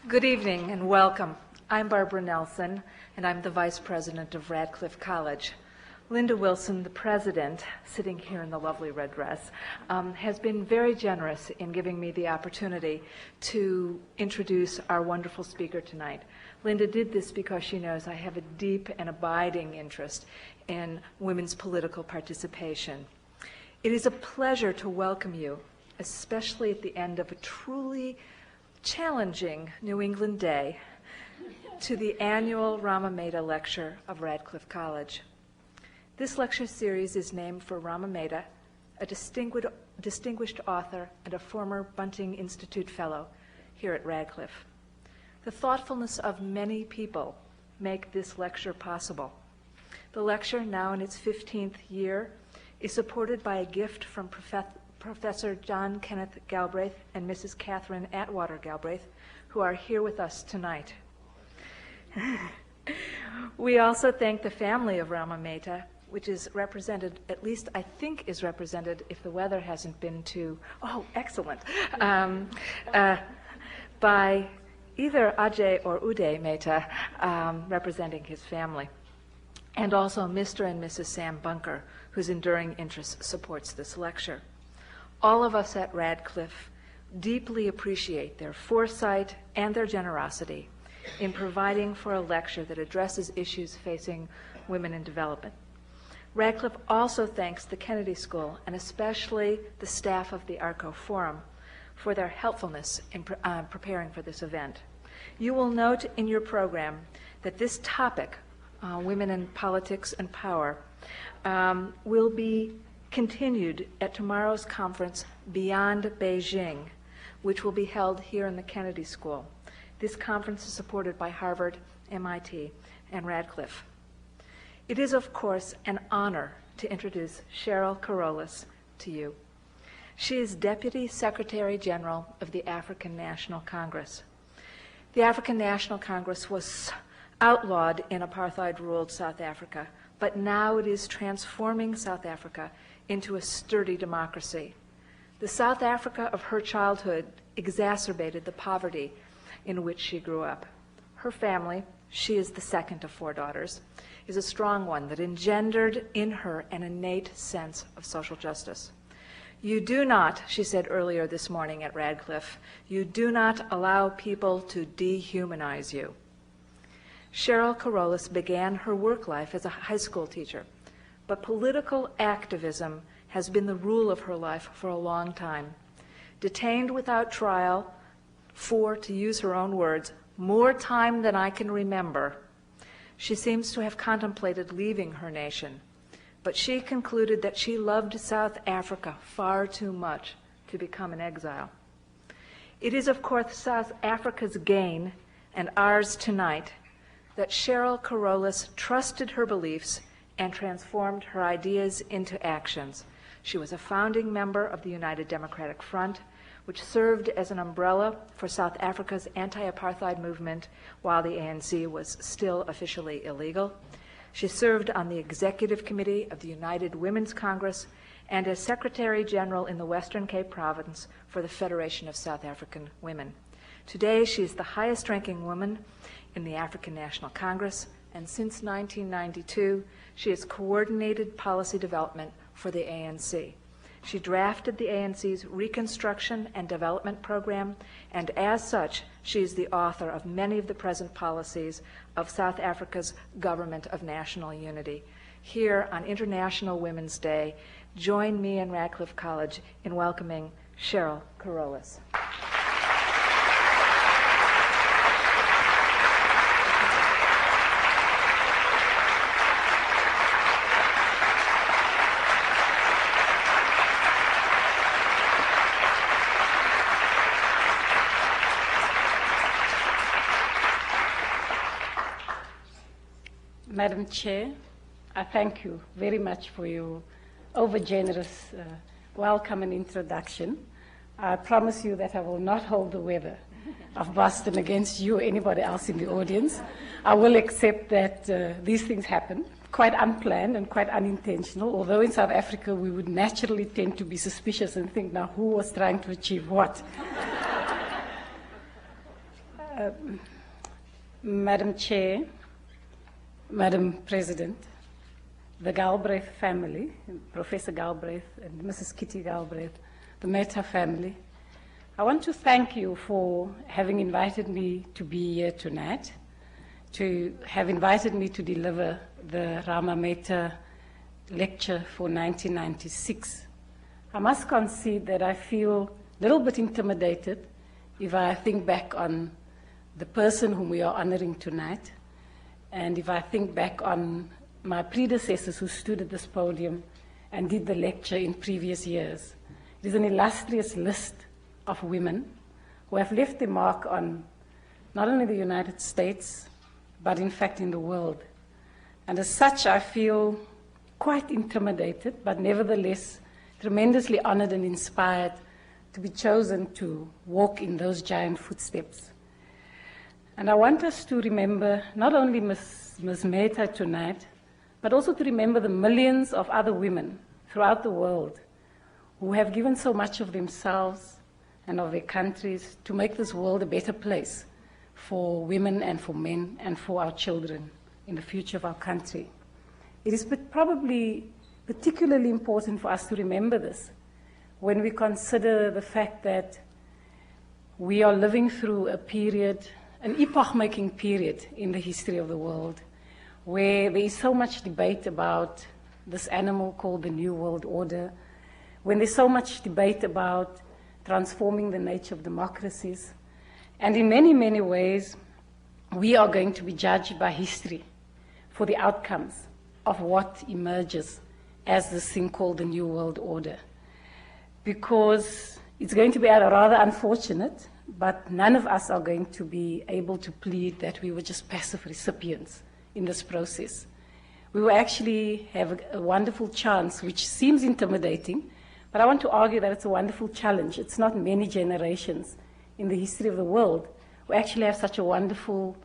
Good evening and welcome. I'm Barbara Nelson, and I'm the Vice President of Radcliffe College. Linda Wilson, the President, sitting here in the lovely red dress, has been very generous in giving me the opportunity to introduce our wonderful speaker tonight. Linda did this because she knows I have a deep and abiding interest in women's political participation. It is a pleasure to welcome you, especially at the end of a truly challenging New England day, to the annual Rama Mehta Lecture of Radcliffe College. This lecture series is named for Rama Mehta, a distinguished author and a former Bunting Institute Fellow here at Radcliffe. The thoughtfulness of many people make this lecture possible. The lecture, now in its 15th year, is supported by a gift from Professor John Kenneth Galbraith and Mrs. Catherine Atwater Galbraith, who are here with us tonight. We also thank the family of Rama Mehta, which is represented, at least I think is represented, if the weather hasn't been too, excellent, by either Ajay or Uday Mehta, representing his family, and also Mr. and Mrs. Sam Bunker, whose enduring interest supports this lecture. All of us at Radcliffe deeply appreciate their foresight and their generosity in providing for a lecture that addresses issues facing women in development. Radcliffe also thanks the Kennedy School and especially the staff of the ARCO Forum for their helpfulness in preparing for this event. You will note in your program that this topic, women in politics and power, will be continued at tomorrow's conference, Beyond Beijing, which will be held here in the Kennedy School. This conference is supported by Harvard, MIT, and Radcliffe. It is, of course, an honor to introduce Cheryl Carolis to you. She is Deputy Secretary General of the African National Congress. The African National Congress was outlawed in apartheid-ruled South Africa, but now it is transforming South Africa into a sturdy democracy. The South Africa of her childhood exacerbated the poverty in which she grew up. Her family, she is the second of 4 daughters, is a strong one that engendered in her an innate sense of social justice. You do not, she said earlier this morning at Radcliffe, you do not allow people to dehumanize you. Cheryl Carolis began her work life as a high school teacher, but political activism has been the rule of her life for a long time. Detained without trial for, to use her own words, more time than I can remember, she seems to have contemplated leaving her nation, but she concluded that she loved South Africa far too much to become an exile. It is, of course, South Africa's gain and ours tonight that Cheryl Carolis trusted her beliefs and transformed her ideas into actions. She was a founding member of the United Democratic Front, which served as an umbrella for South Africa's anti-apartheid movement while the ANC was still officially illegal. She served on the Executive Committee of the United Women's Congress and as Secretary General in the Western Cape Province for the Federation of South African Women. Today, she is the highest-ranking woman in the African National Congress, and since 1992, she has coordinated policy development for the ANC. She drafted the ANC's Reconstruction and Development Program, and as such, she is the author of many of the present policies of South Africa's Government of National Unity. Here on International Women's Day, join me and Radcliffe College in welcoming Cheryl Carolis. Madam Chair, I thank you very much for your over-generous welcome and introduction. I promise you that I will not hold the weather of Boston against you or anybody else in the audience. I will accept that these things happen, quite unplanned and quite unintentional, although in South Africa we would naturally tend to be suspicious and think, now who was trying to achieve what? Madam Chair, Madam President, the Galbraith family, Professor Galbraith and Mrs. Kitty Galbraith, the Mehta family, I want to thank you for having invited me to be here tonight, to have invited me to deliver the Rama Mehta lecture for 1996. I must concede that I feel a little bit intimidated if I think back on the person whom we are honoring tonight, and if I think back on my predecessors who stood at this podium and did the lecture in previous years. It is an illustrious list of women who have left their mark on not only the United States, but in fact in the world. And as such, I feel quite intimidated, but nevertheless tremendously honored and inspired to be chosen to walk in those giant footsteps. And I want us to remember not only Ms. Mehta tonight, but also to remember the millions of other women throughout the world who have given so much of themselves and of their countries to make this world a better place for women and for men and for our children in the future of our country. It is probably particularly important for us to remember this when we consider the fact that we are living through a period, an epoch-making period in the history of the world, where there is so much debate about this animal called the New World Order, when there's so much debate about transforming the nature of democracies. And in many, many ways, we are going to be judged by history for the outcomes of what emerges as this thing called the New World Order. Because it's going to be rather unfortunate, but none of us are going to be able to plead that we were just passive recipients in this process. We will actually have a wonderful chance, which seems intimidating, but I want to argue that it's a wonderful challenge. It's not many generations in the history of the world who actually have such a wonderful,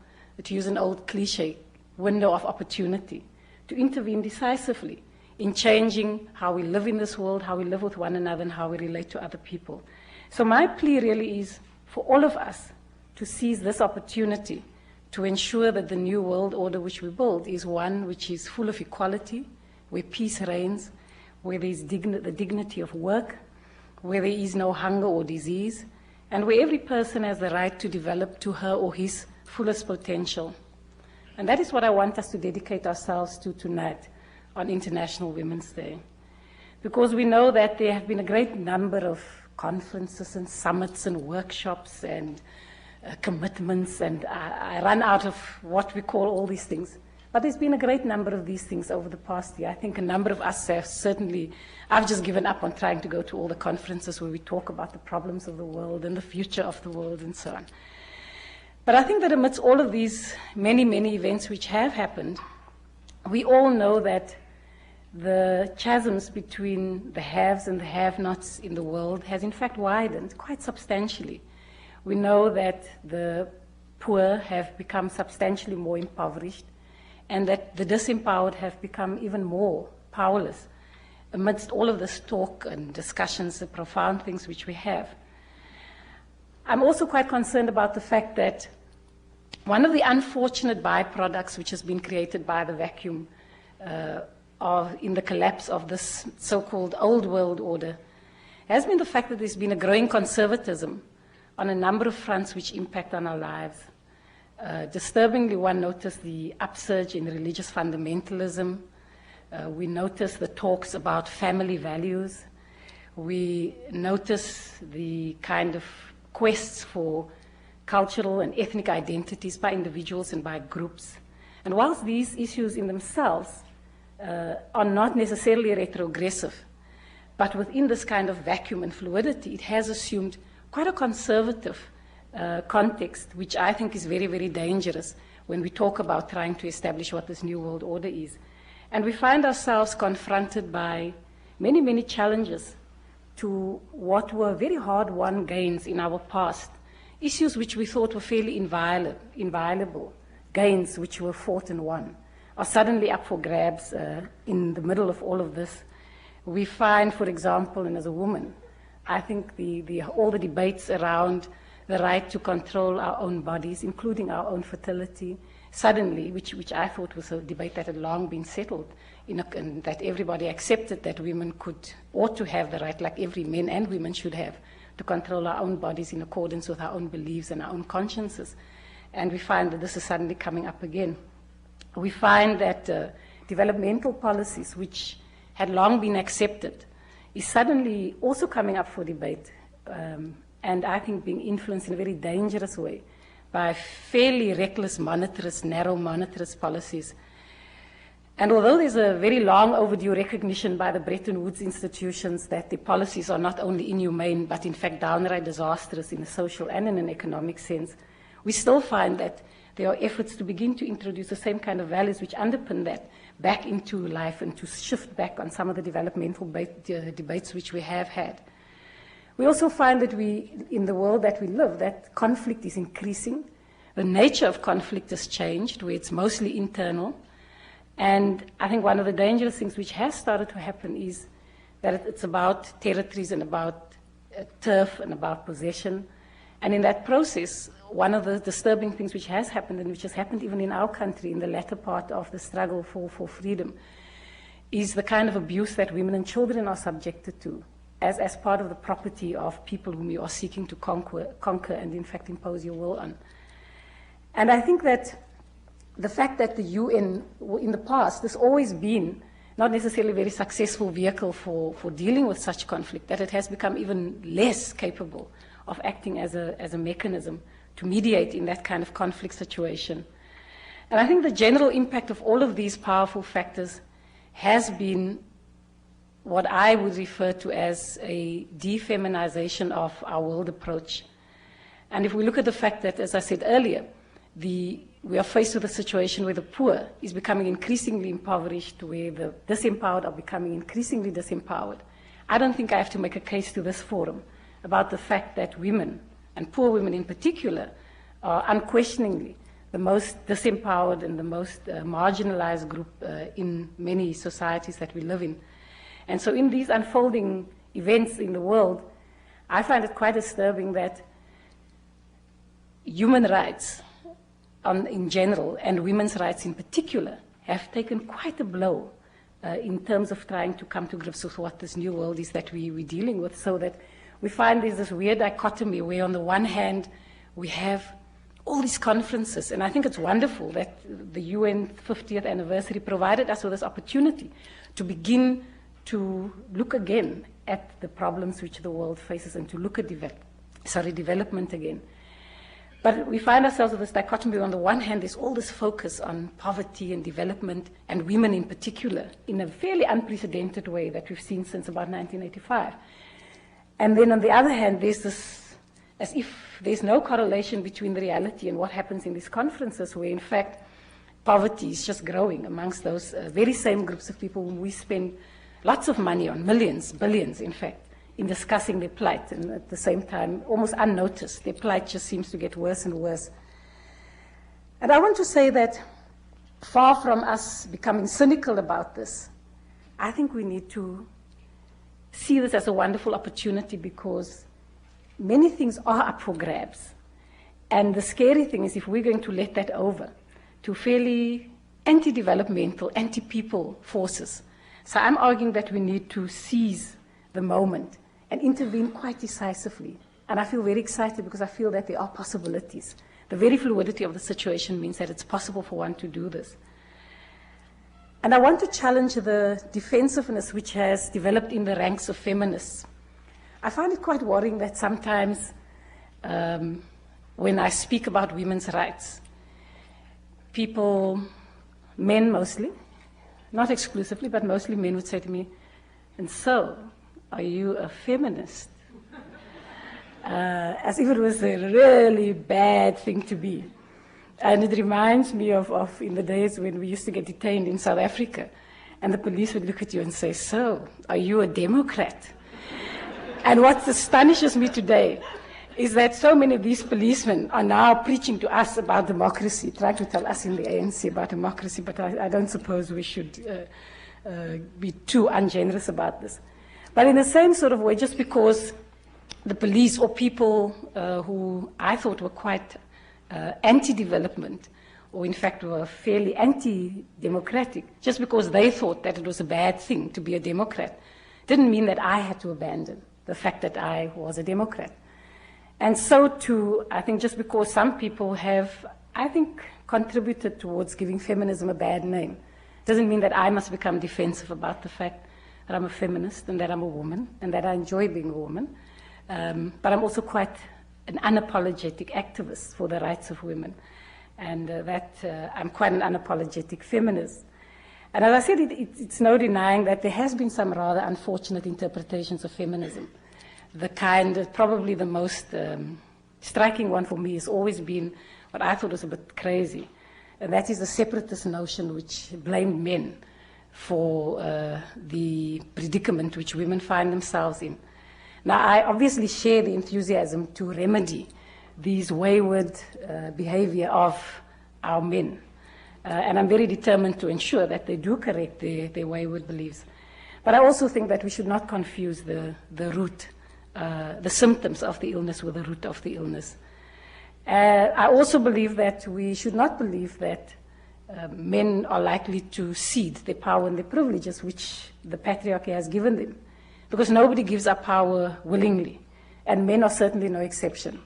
to use an old cliche, window of opportunity to intervene decisively in changing how we live in this world, how we live with one another, and how we relate to other people. So my plea really is for all of us to seize this opportunity to ensure that the new world order which we build is one which is full of equality, where peace reigns, where there is the dignity of work, where there is no hunger or disease, and where every person has the right to develop to her or his fullest potential. And that is what I want us to dedicate ourselves to tonight on International Women's Day. Because we know that there have been a great number of conferences and summits and workshops and commitments, and I run out of what we call all these things. But there's been a great number of these things over the past year. I think a number of us have certainly, I've just given up on trying to go to all the conferences where we talk about the problems of the world and the future of the world and so on. But I think that amidst all of these many, many events which have happened, we all know that the chasms between the haves and the have-nots in the world has in fact widened quite substantially. We know that the poor have become substantially more impoverished, and that the disempowered have become even more powerless amidst all of this talk and discussions, the profound things which we have. I'm also quite concerned about the fact that one of the unfortunate byproducts which has been created by the vacuum in the collapse of this so-called old world order has been the fact that there's been a growing conservatism on a number of fronts which impact on our lives. Disturbingly, one noticed the upsurge in religious fundamentalism. We noticed the talks about family values. We notice the kind of quests for cultural and ethnic identities by individuals and by groups. And whilst these issues in themselves are not necessarily retrogressive, but within this kind of vacuum and fluidity, it has assumed quite a conservative context, which I think is very, very dangerous when we talk about trying to establish what this new world order is. And we find ourselves confronted by many, many challenges to what were very hard-won gains in our past, issues which we thought were fairly inviolable, gains which were fought and won, are suddenly up for grabs in the middle of all of this. We find, for example, and as a woman, I think all the debates around the right to control our own bodies, including our own fertility, suddenly, which I thought was a debate that had long been settled, and that everybody accepted that women ought to have the right, like every men and women should have, to control our own bodies in accordance with our own beliefs and our own consciences. And we find that this is suddenly coming up again. We find that developmental policies, which had long been accepted, is suddenly also coming up for debate, and I think being influenced in a very dangerous way by fairly reckless monetarist, narrow monetarist policies. And although there's a very long overdue recognition by the Bretton Woods institutions that the policies are not only inhumane, but in fact downright disastrous in a social and in an economic sense, we still find that there are efforts to begin to introduce the same kind of values which underpin that back into life and to shift back on some of the developmental debates which we have had. We also find that in the world that we live, that conflict is increasing. The nature of conflict has changed, where it's mostly internal. And I think one of the dangerous things which has started to happen is that it's about territories and about turf and about possession. And in that process, one of the disturbing things which has happened, and which has happened even in our country in the latter part of the struggle for freedom, is the kind of abuse that women and children are subjected to as part of the property of people whom you are seeking to conquer and in fact impose your will on. And I think that the fact that the UN, in the past, has always been not necessarily a very successful vehicle for dealing with such conflict, that it has become even less capable of acting as a mechanism to mediate in that kind of conflict situation. And I think the general impact of all of these powerful factors has been what I would refer to as a defeminization of our world approach. And if we look at the fact that, as I said earlier, we are faced with a situation where the poor is becoming increasingly impoverished, where the disempowered are becoming increasingly disempowered, I don't think I have to make a case to this forum about the fact that women, and poor women in particular, are unquestioningly the most disempowered and the most marginalized group in many societies that we live in. And so in these unfolding events in the world, I find it quite disturbing that human rights in general and women's rights in particular have taken quite a blow in terms of trying to come to grips with what this new world is that we're dealing with, so that we find there's this weird dichotomy where on the one hand we have all these conferences, and I think it's wonderful that the UN 50th anniversary provided us with this opportunity to begin to look again at the problems which the world faces and to look at development again. But we find ourselves with this dichotomy. On the one hand, there's all this focus on poverty and development, and women in particular, in a fairly unprecedented way that we've seen since about 1985. And then on the other hand, there's this, as if there's no correlation between the reality and what happens in these conferences, where in fact poverty is just growing amongst those very same groups of people whom we spend lots of money on, millions, billions, in fact, in discussing their plight, and at the same time, almost unnoticed, their plight just seems to get worse and worse. And I want to say that far from us becoming cynical about this, I think we need to see this as a wonderful opportunity, because many things are up for grabs. And the scary thing is if we're going to let that over to fairly anti-developmental, anti-people forces. So I'm arguing that we need to seize the moment and intervene quite decisively. And I feel very excited because I feel that there are possibilities. The very fluidity of the situation means that it's possible for one to do this. And I want to challenge the defensiveness which has developed in the ranks of feminists. I find it quite worrying that sometimes when I speak about women's rights, people, men mostly, not exclusively, but mostly men would say to me, "And so, are you a feminist?" As if it was a really bad thing to be. And it reminds me of in the days when we used to get detained in South Africa, and the police would look at you and say, "So, are you a Democrat?" And what astonishes me today is that so many of these policemen are now preaching to us about democracy, trying to tell us in the ANC about democracy, but I don't suppose we should be too ungenerous about this. But in the same sort of way, just because the police or people who I thought were quite anti-development, or in fact were fairly anti-democratic, just because they thought that it was a bad thing to be a Democrat, didn't mean that I had to abandon the fact that I was a Democrat. And so too, I think just because some people have, I think, contributed towards giving feminism a bad name, doesn't mean that I must become defensive about the fact that I'm a feminist and that I'm a woman and that I enjoy being a woman. But I'm also quite an unapologetic activist for the rights of women. And I'm quite an unapologetic feminist. And as I said, it's no denying that there has been some rather unfortunate interpretations of feminism. The kind, probably the most striking one for me has always been what I thought was a bit crazy. And that is the separatist notion which blamed men for the predicament which women find themselves in. Now, I obviously share the enthusiasm to remedy these wayward behavior of our men. And I'm very determined to ensure that they do correct their wayward beliefs. But I also think that we should not confuse the root, the symptoms of the illness with the root of the illness. I also believe that we should not believe that men are likely to cede their power and their privileges which the patriarchy has given them, because nobody gives up power willingly, and men are certainly no exception.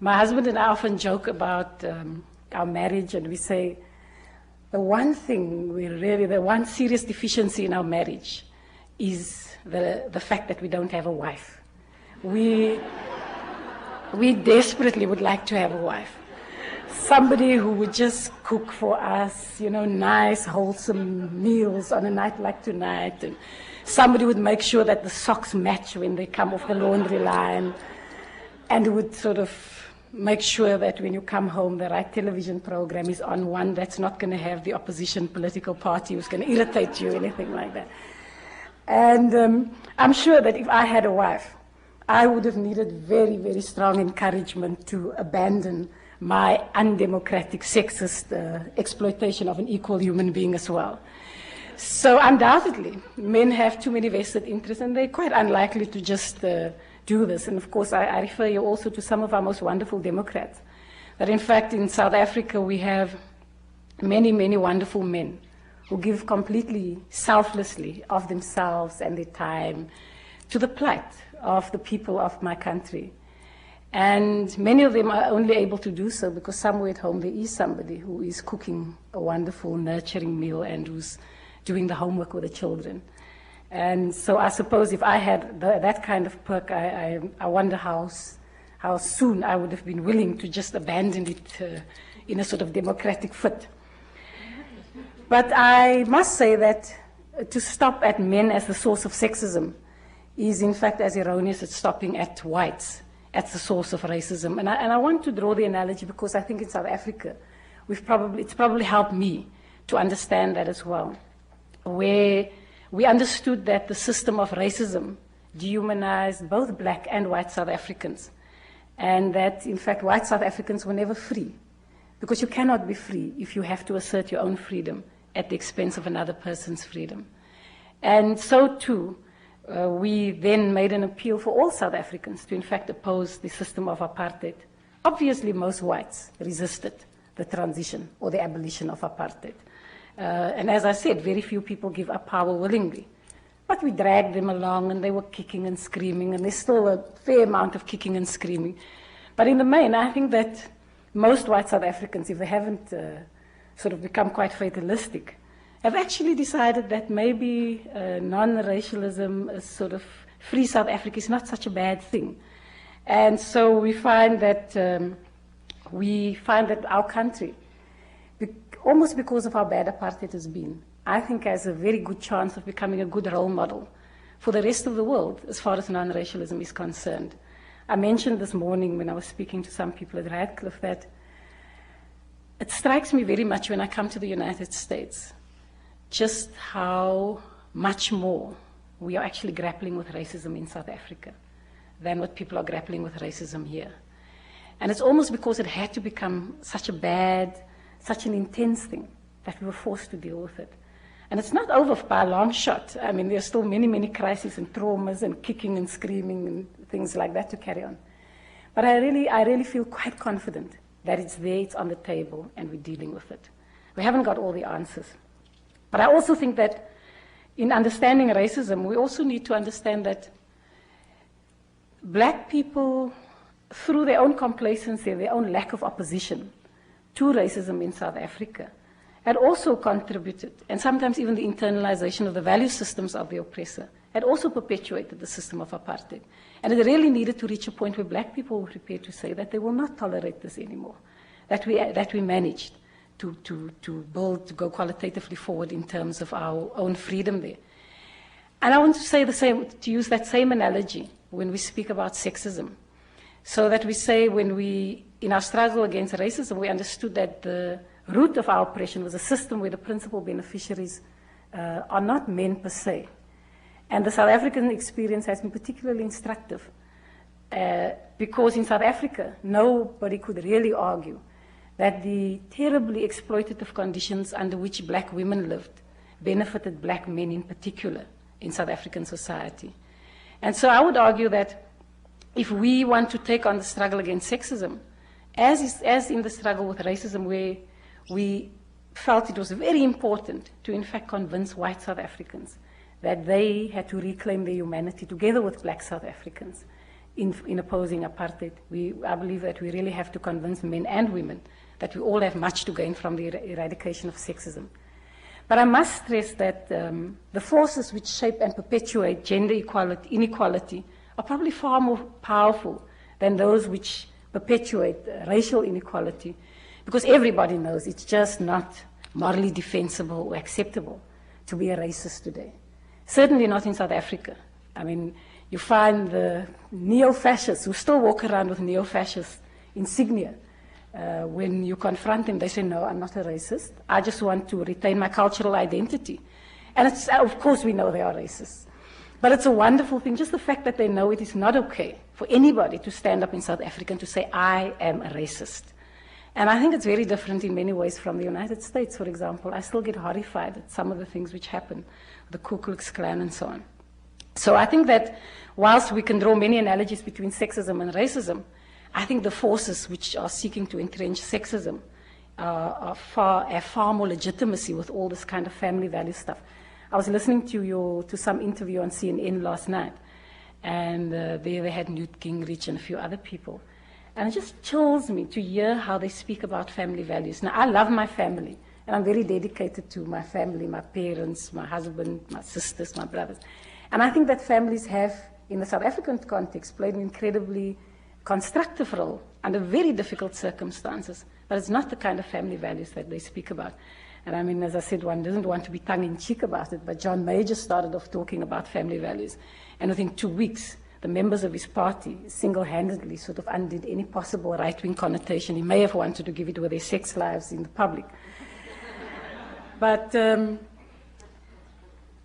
My husband and I often joke about our marriage, and we say the one thing the one serious deficiency in our marriage is the fact that we don't have a wife. We desperately would like to have a wife. Somebody who would just cook for us, nice, wholesome meals on a night like tonight. And somebody would make sure that the socks match when they come off the laundry line. And would sort of make sure that when you come home, the right television program is on, one that's not going to have the opposition political party who's going to irritate you, anything like that. And I'm sure that if I had a wife, I would have needed very, very strong encouragement to abandon my undemocratic, sexist exploitation of an equal human being as well. So undoubtedly, men have too many vested interests, and they're quite unlikely to just do this. And of course, I refer you also to some of our most wonderful Democrats. That in fact, in South Africa, we have many, many wonderful men who give completely selflessly of themselves and their time to the plight of the people of my country. And many of them are only able to do so because somewhere at home there is somebody who is cooking a wonderful, nurturing meal and who's doing the homework with the children. And so I suppose if I had that kind of perk, I wonder how soon I would have been willing to just abandon it in a sort of democratic fit. But I must say that to stop at men as the source of sexism is in fact as erroneous as stopping at whites as the source of racism. And I want to draw the analogy because I think in South Africa, it's probably helped me to understand that as well, where we understood that the system of racism dehumanized both black and white South Africans, and that in fact white South Africans were never free, because you cannot be free if you have to assert your own freedom at the expense of another person's freedom. And so too, we then made an appeal for all South Africans to in fact oppose the system of apartheid. Obviously, most whites resisted the transition or the abolition of apartheid. And as I said, very few people give up power willingly. But we dragged them along, and they were kicking and screaming, and there's still a fair amount of kicking and screaming. But in the main, I think that most white South Africans, if they haven't sort of become quite fatalistic, have actually decided that maybe non-racialism, sort of free South Africa, is not such a bad thing. And so we find that our country, almost because of how bad apartheid has been, I think has a very good chance of becoming a good role model for the rest of the world as far as non-racialism is concerned. I mentioned this morning when I was speaking to some people at Radcliffe that it strikes me very much when I come to the United States just how much more we are actually grappling with racism in South Africa than what people are grappling with racism here. And it's almost because it had to become such an intense thing that we were forced to deal with it. And it's not over by a long shot. I mean, there's still many, many crises and traumas and kicking and screaming and things like that to carry on. But I really feel quite confident that it's there, it's on the table, and we're dealing with it. We haven't got all the answers. But I also think that in understanding racism, we also need to understand that black people, through their own complacency, their own lack of opposition to racism in South Africa, had also contributed, and sometimes even the internalization of the value systems of the oppressor, had also perpetuated the system of apartheid. And it really needed to reach a point where black people were prepared to say that they will not tolerate this anymore, that we managed to build, to go qualitatively forward in terms of our own freedom there. And I want to say the same, to use that same analogy when we speak about sexism. So that we say when we, in our struggle against racism, we understood that the root of our oppression was a system where the principal beneficiaries are not men per se. And the South African experience has been particularly instructive because in South Africa, nobody could really argue that the terribly exploitative conditions under which black women lived benefited black men in particular in South African society. And so I would argue that if we want to take on the struggle against sexism, as in the struggle with racism, where we felt it was very important to in fact convince white South Africans that they had to reclaim their humanity together with black South Africans in opposing apartheid. I believe that we really have to convince men and women that we all have much to gain from the eradication of sexism. But I must stress that the forces which shape and perpetuate gender inequality are probably far more powerful than those which perpetuate racial inequality, because everybody knows it's just not morally defensible or acceptable to be a racist today. Certainly not in South Africa. I mean, you find the neo-fascists who still walk around with neo-fascist insignia. When you confront them, they say, no, I'm not a racist. I just want to retain my cultural identity. And it's, of course we know they are racist. But it's a wonderful thing, just the fact that they know it is not okay for anybody to stand up in South Africa and to say, I am a racist. And I think it's very different in many ways from the United States, for example. I still get horrified at some of the things which happen, the Ku Klux Klan and so on. So I think that whilst we can draw many analogies between sexism and racism, I think the forces which are seeking to entrench sexism have far more legitimacy with all this kind of family value stuff. I was listening to some interview on CNN last night, and there they had Newt Gingrich and a few other people. And it just chills me to hear how they speak about family values. Now, I love my family, and I'm very dedicated to my family, my parents, my husband, my sisters, my brothers. And I think that families have, in the South African context, played an incredibly constructive role under very difficult circumstances. But it's not the kind of family values that they speak about. And I mean, as I said, one doesn't want to be tongue-in-cheek about it, but John Major started off talking about family values. And within 2 weeks, the members of his party single-handedly sort of undid any possible right-wing connotation he may have wanted to give it with their sex lives in the public. But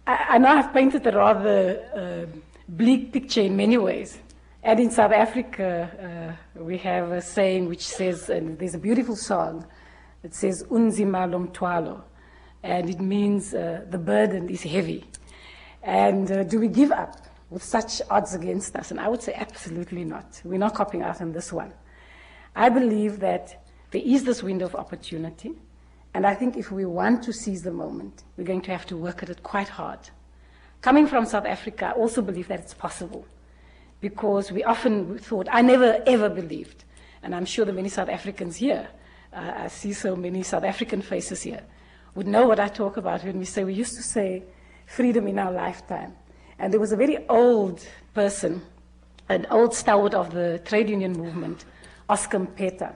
I know I've painted a rather bleak picture in many ways. And in South Africa, we have a saying which says, and there's a beautiful song, it says, Unzima lomthwalo, and it means the burden is heavy. And do we give up with such odds against us? And I would say absolutely not. We're not copping out on this one. I believe that there is this window of opportunity, and I think if we want to seize the moment, we're going to have to work at it quite hard. Coming from South Africa, I also believe that it's possible, because we often thought, I never ever believed, and I'm sure that many South Africans here, I see so many South African faces here, would know what I talk about when we used to say freedom in our lifetime. And there was a very old person, an old stalwart of the trade union movement, Oscar Mpeta,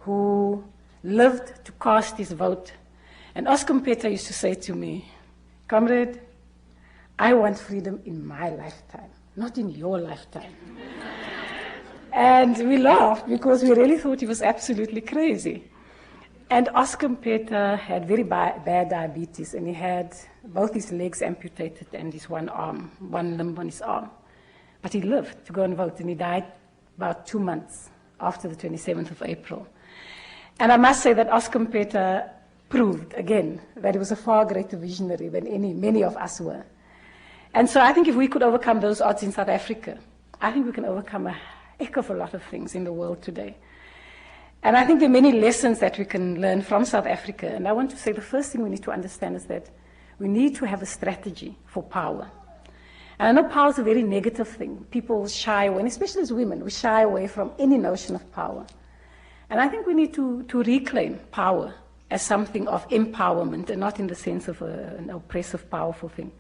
who lived to cast his vote. And Oscar Mpeta used to say to me, comrade, I want freedom in my lifetime, not in your lifetime. And we laughed because we really thought he was absolutely crazy. And Oscar Mpeta had very bad diabetes, and he had both his legs amputated and his one limb on his arm. But he lived to go and vote, and he died about 2 months after the 27th of April. And I must say that Oscar Mpeta proved, again, that he was a far greater visionary than many of us were. And so I think if we could overcome those odds in South Africa, I think we can overcome a heck of a lot of things in the world today. And I think there are many lessons that we can learn from South Africa. And I want to say the first thing we need to understand is that we need to have a strategy for power. And I know power is a very negative thing. People shy away, and especially as women, we shy away from any notion of power. And I think we need to reclaim power as something of empowerment and not in the sense of an oppressive, powerful thing.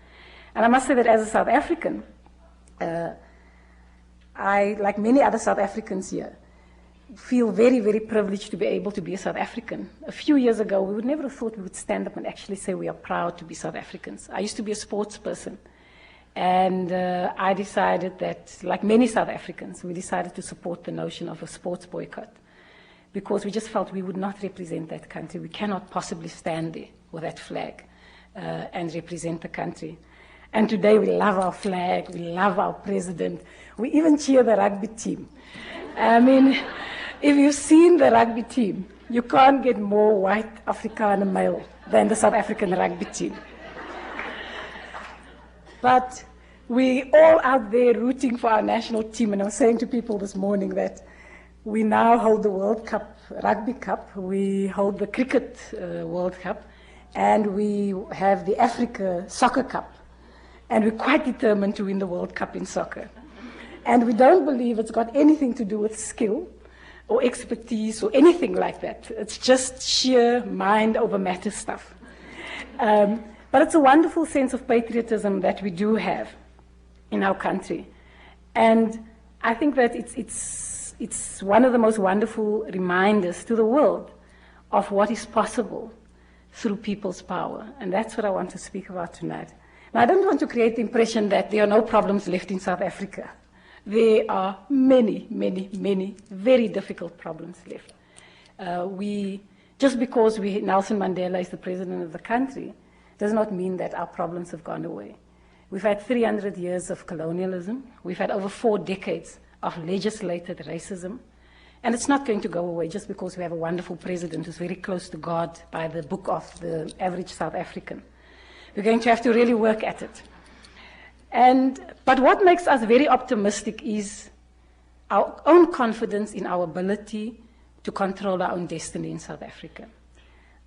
And I must say that as a South African, I, like many other South Africans here, feel very, very privileged to be able to be a South African. A few years ago, we would never have thought we would stand up and actually say we are proud to be South Africans. I used to be a sports person, and I decided that, like many South Africans, we decided to support the notion of a sports boycott because we just felt we would not represent that country. We cannot possibly stand there with that flag and represent the country. And today we love our flag, we love our president, we even cheer the rugby team. I mean, if you've seen the rugby team, you can't get more white Afrikaner male than the South African rugby team. But we all out there rooting for our national team, and I was saying to people this morning that we now hold the World Cup, Rugby Cup, we hold the Cricket World Cup, and we have the Africa Soccer Cup. And we're quite determined to win the World Cup in soccer. And we don't believe it's got anything to do with skill or expertise or anything like that. It's just sheer mind over matter stuff. But it's a wonderful sense of patriotism that we do have in our country. And I think that it's one of the most wonderful reminders to the world of what is possible through people's power. And that's what I want to speak about tonight. Now, I don't want to create the impression that there are no problems left in South Africa. There are many, many, many very difficult problems left. Just because Nelson Mandela is the president of the country does not mean that our problems have gone away. We've had 300 years of colonialism. We've had over 4 decades of legislated racism. And it's not going to go away just because we have a wonderful president who's very close to God by the book of the average South African. We're going to have to really work at it. But what makes us very optimistic is our own confidence in our ability to control our own destiny in South Africa.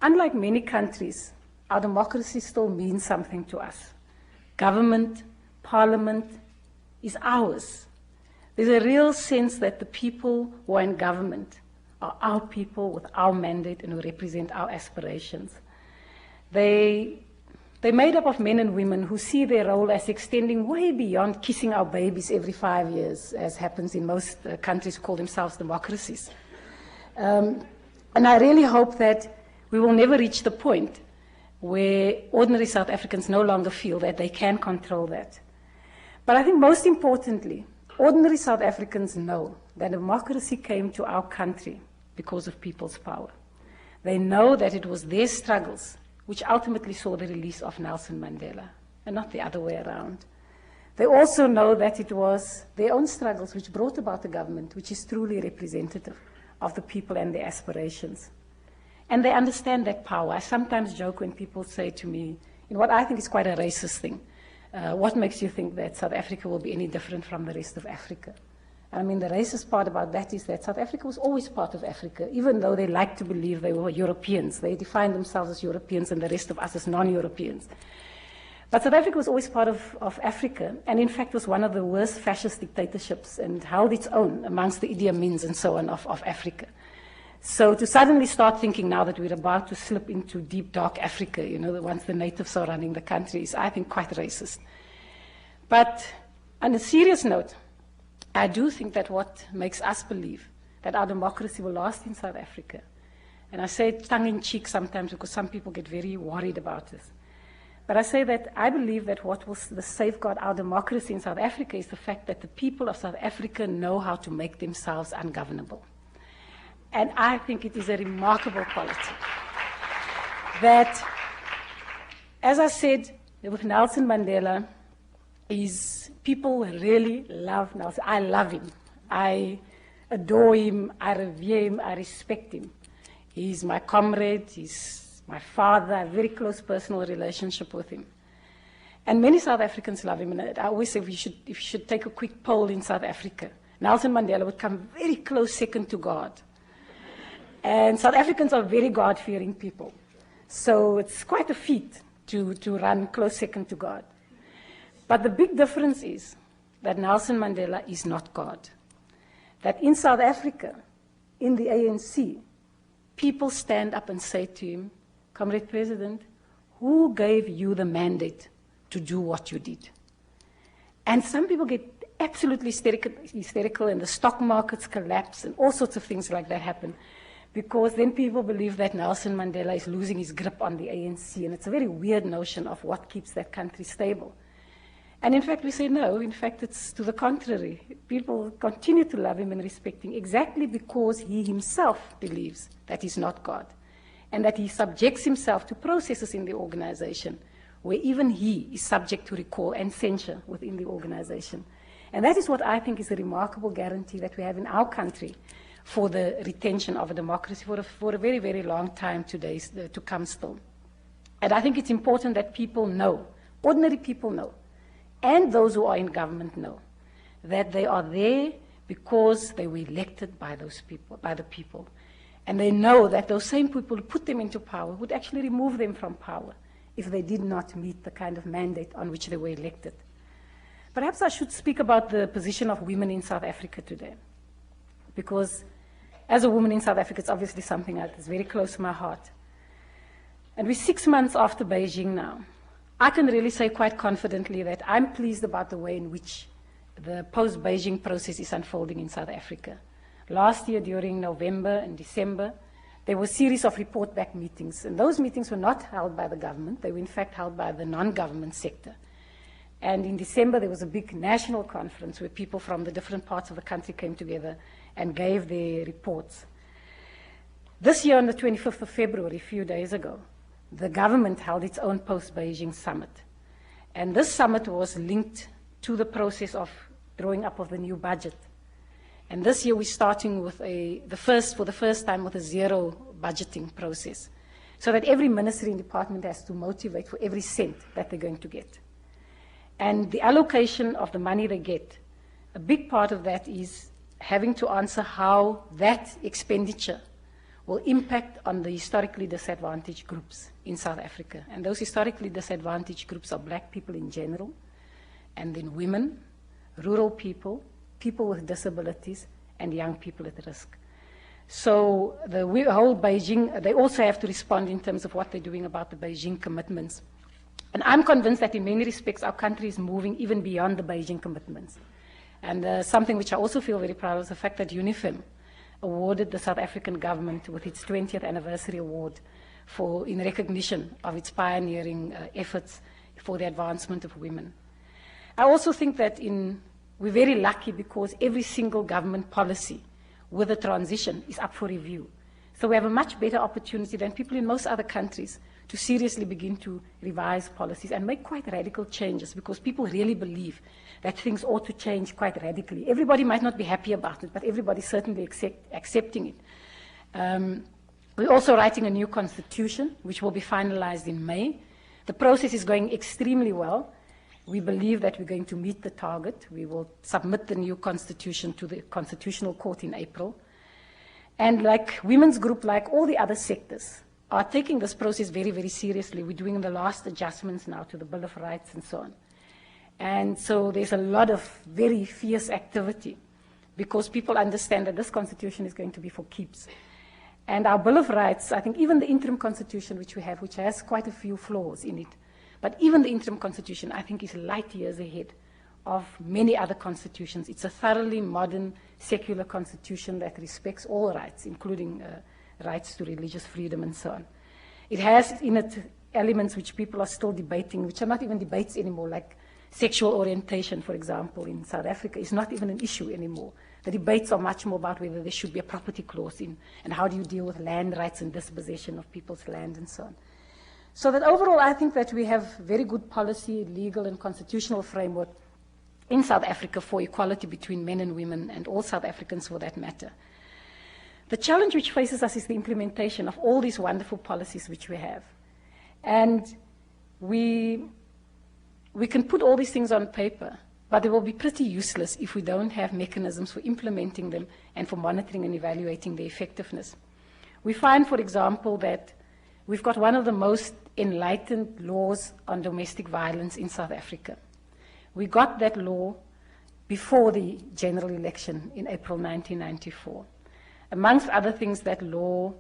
Unlike many countries, our democracy still means something to us. Government, parliament is ours. There's a real sense that the people who are in government are our people with our mandate and who represent our aspirations. They're made up of men and women who see their role as extending way beyond kissing our babies every 5 years, as happens in most countries who call themselves democracies. And I really hope that we will never reach the point where ordinary South Africans no longer feel that they can control that. But I think most importantly, ordinary South Africans know that democracy came to our country because of people's power. They know that it was their struggles which ultimately saw the release of Nelson Mandela, and not the other way around. They also know that it was their own struggles which brought about the government, which is truly representative of the people and their aspirations. And they understand that power. I sometimes joke when people say to me, in what I think is quite a racist thing, what makes you think that South Africa will be any different from the rest of Africa? I mean, the racist part about that is that South Africa was always part of Africa, even though they like to believe they were Europeans. They defined themselves as Europeans and the rest of us as non-Europeans. But South Africa was always part of Africa, and in fact was one of the worst fascist dictatorships and held its own amongst the Idi Amins and so on of Africa. So to suddenly start thinking now that we're about to slip into deep, dark Africa, once the natives are running the country, is, I think, quite racist. But on a serious note, I do think that what makes us believe that our democracy will last in South Africa, and I say it tongue-in-cheek sometimes because some people get very worried about this, but I say that I believe that what will safeguard our democracy in South Africa is the fact that the people of South Africa know how to make themselves ungovernable. And I think it is a remarkable quality that, as I said, with Nelson Mandela, people really love Nelson. I love him. I adore him. I revere him. I respect him. He's my comrade. He's my father, I have a very close personal relationship with him. And many South Africans love him. And I always say if you should take a quick poll in South Africa, Nelson Mandela would come very close second to God. And South Africans are very God-fearing people. So it's quite a feat to run close second to God. But the big difference is that Nelson Mandela is not God. That in South Africa, in the ANC, people stand up and say to him, Comrade President, who gave you the mandate to do what you did? And some people get absolutely hysterical and the stock markets collapse and all sorts of things like that happen, because then people believe that Nelson Mandela is losing his grip on the ANC, and it's a very weird notion of what keeps that country stable. And in fact, we say no. In fact, it's to the contrary. People continue to love him and respect him exactly because he himself believes that he's not God, and that he subjects himself to processes in the organization where even he is subject to recall and censure within the organization. And that is what I think is a remarkable guarantee that we have in our country for the retention of a democracy for a very, very long time to come still. And I think it's important that people know, ordinary people know, and those who are in government know, that they are there because they were elected by those people, by the people. And they know that those same people who put them into power would actually remove them from power if they did not meet the kind of mandate on which they were elected. Perhaps I should speak about the position of women in South Africa today, because as a woman in South Africa, it's obviously something that is very close to my heart. And we're 6 months after Beijing now. I can really say quite confidently that I'm pleased about the way in which the post-Beijing process is unfolding in South Africa. Last year, during November and December, there were a series of report-back meetings, and those meetings were not held by the government. They were in fact held by the non-government sector. And in December, there was a big national conference where people from the different parts of the country came together and gave their reports. This year, on the 25th of February, a few days ago, the government held its own Post-Beijing Summit. And this summit was linked to the process of drawing up of the new budget. And this year, we're starting with for the first time, with a zero budgeting process, so that every ministry and department has to motivate for every cent that they're going to get. And the allocation of the money they get, a big part of that is having to answer how that expenditure will impact on the historically disadvantaged groups in South Africa. And those historically disadvantaged groups are black people in general, and then women, rural people, people with disabilities, and young people at risk. So the whole Beijing, they also have to respond in terms of what they're doing about the Beijing commitments. And I'm convinced that in many respects our country is moving even beyond the Beijing commitments. And something which I also feel very proud of is the fact that UNIFEM awarded the South African government with its 20th anniversary award in recognition of its pioneering efforts for the advancement of women. I also think that we're very lucky because every single government policy with a transition is up for review. So we have a much better opportunity than people in most other countries to seriously begin to revise policies and make quite radical changes, because people really believe that things ought to change quite radically. Everybody might not be happy about it, but everybody's certainly accepting it. We're also writing a new constitution, which will be finalized in May. The process is going extremely well. We believe that we're going to meet the target. We will submit the new constitution to the Constitutional Court in April. And like Women's Group, like all the other sectors, are taking this process very, very seriously. We're doing the last adjustments now to the Bill of Rights and so on. And so there's a lot of very fierce activity because people understand that this constitution is going to be for keeps. And our Bill of Rights, I think even the interim constitution which we have, which has quite a few flaws in it, but even the interim constitution, I think, is light years ahead of many other constitutions. It's a thoroughly modern, secular constitution that respects all rights, including rights to religious freedom and so on. It has in it elements which people are still debating, which are not even debates anymore, like sexual orientation, for example, in South Africa is not even an issue anymore. The debates are much more about whether there should be a property clause in, and how do you deal with land rights and dispossession of people's land and so on. So that overall, I think that we have very good policy, legal and constitutional framework in South Africa for equality between men and women, and all South Africans for that matter. The challenge which faces us is the implementation of all these wonderful policies which we have. And we can put all these things on paper, but they will be pretty useless if we don't have mechanisms for implementing them and for monitoring and evaluating their effectiveness. We find, for example, that we've got one of the most enlightened laws on domestic violence in South Africa. We got that law before the general election in April 1994. Amongst other things, that law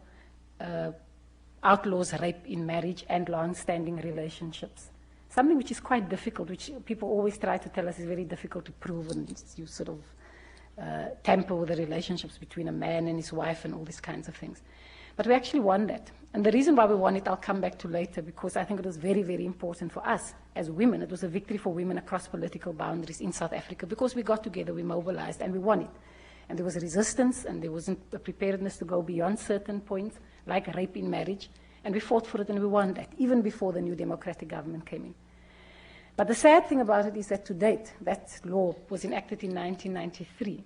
outlaws rape in marriage and long-standing relationships. Something which is quite difficult, which people always try to tell us is very difficult to prove, and you sort of tamper with the relationships between a man and his wife and all these kinds of things. But we actually won that. And the reason why we won it, I'll come back to later, because I think it was very, very important for us as women. It was a victory for women across political boundaries in South Africa, because we got together, we mobilized, and we won it. And there was a resistance, and there wasn't a preparedness to go beyond certain points, like rape in marriage. And we fought for it, and we won that, even before the new democratic government came in. But the sad thing about it is that to date, that law was enacted in 1993.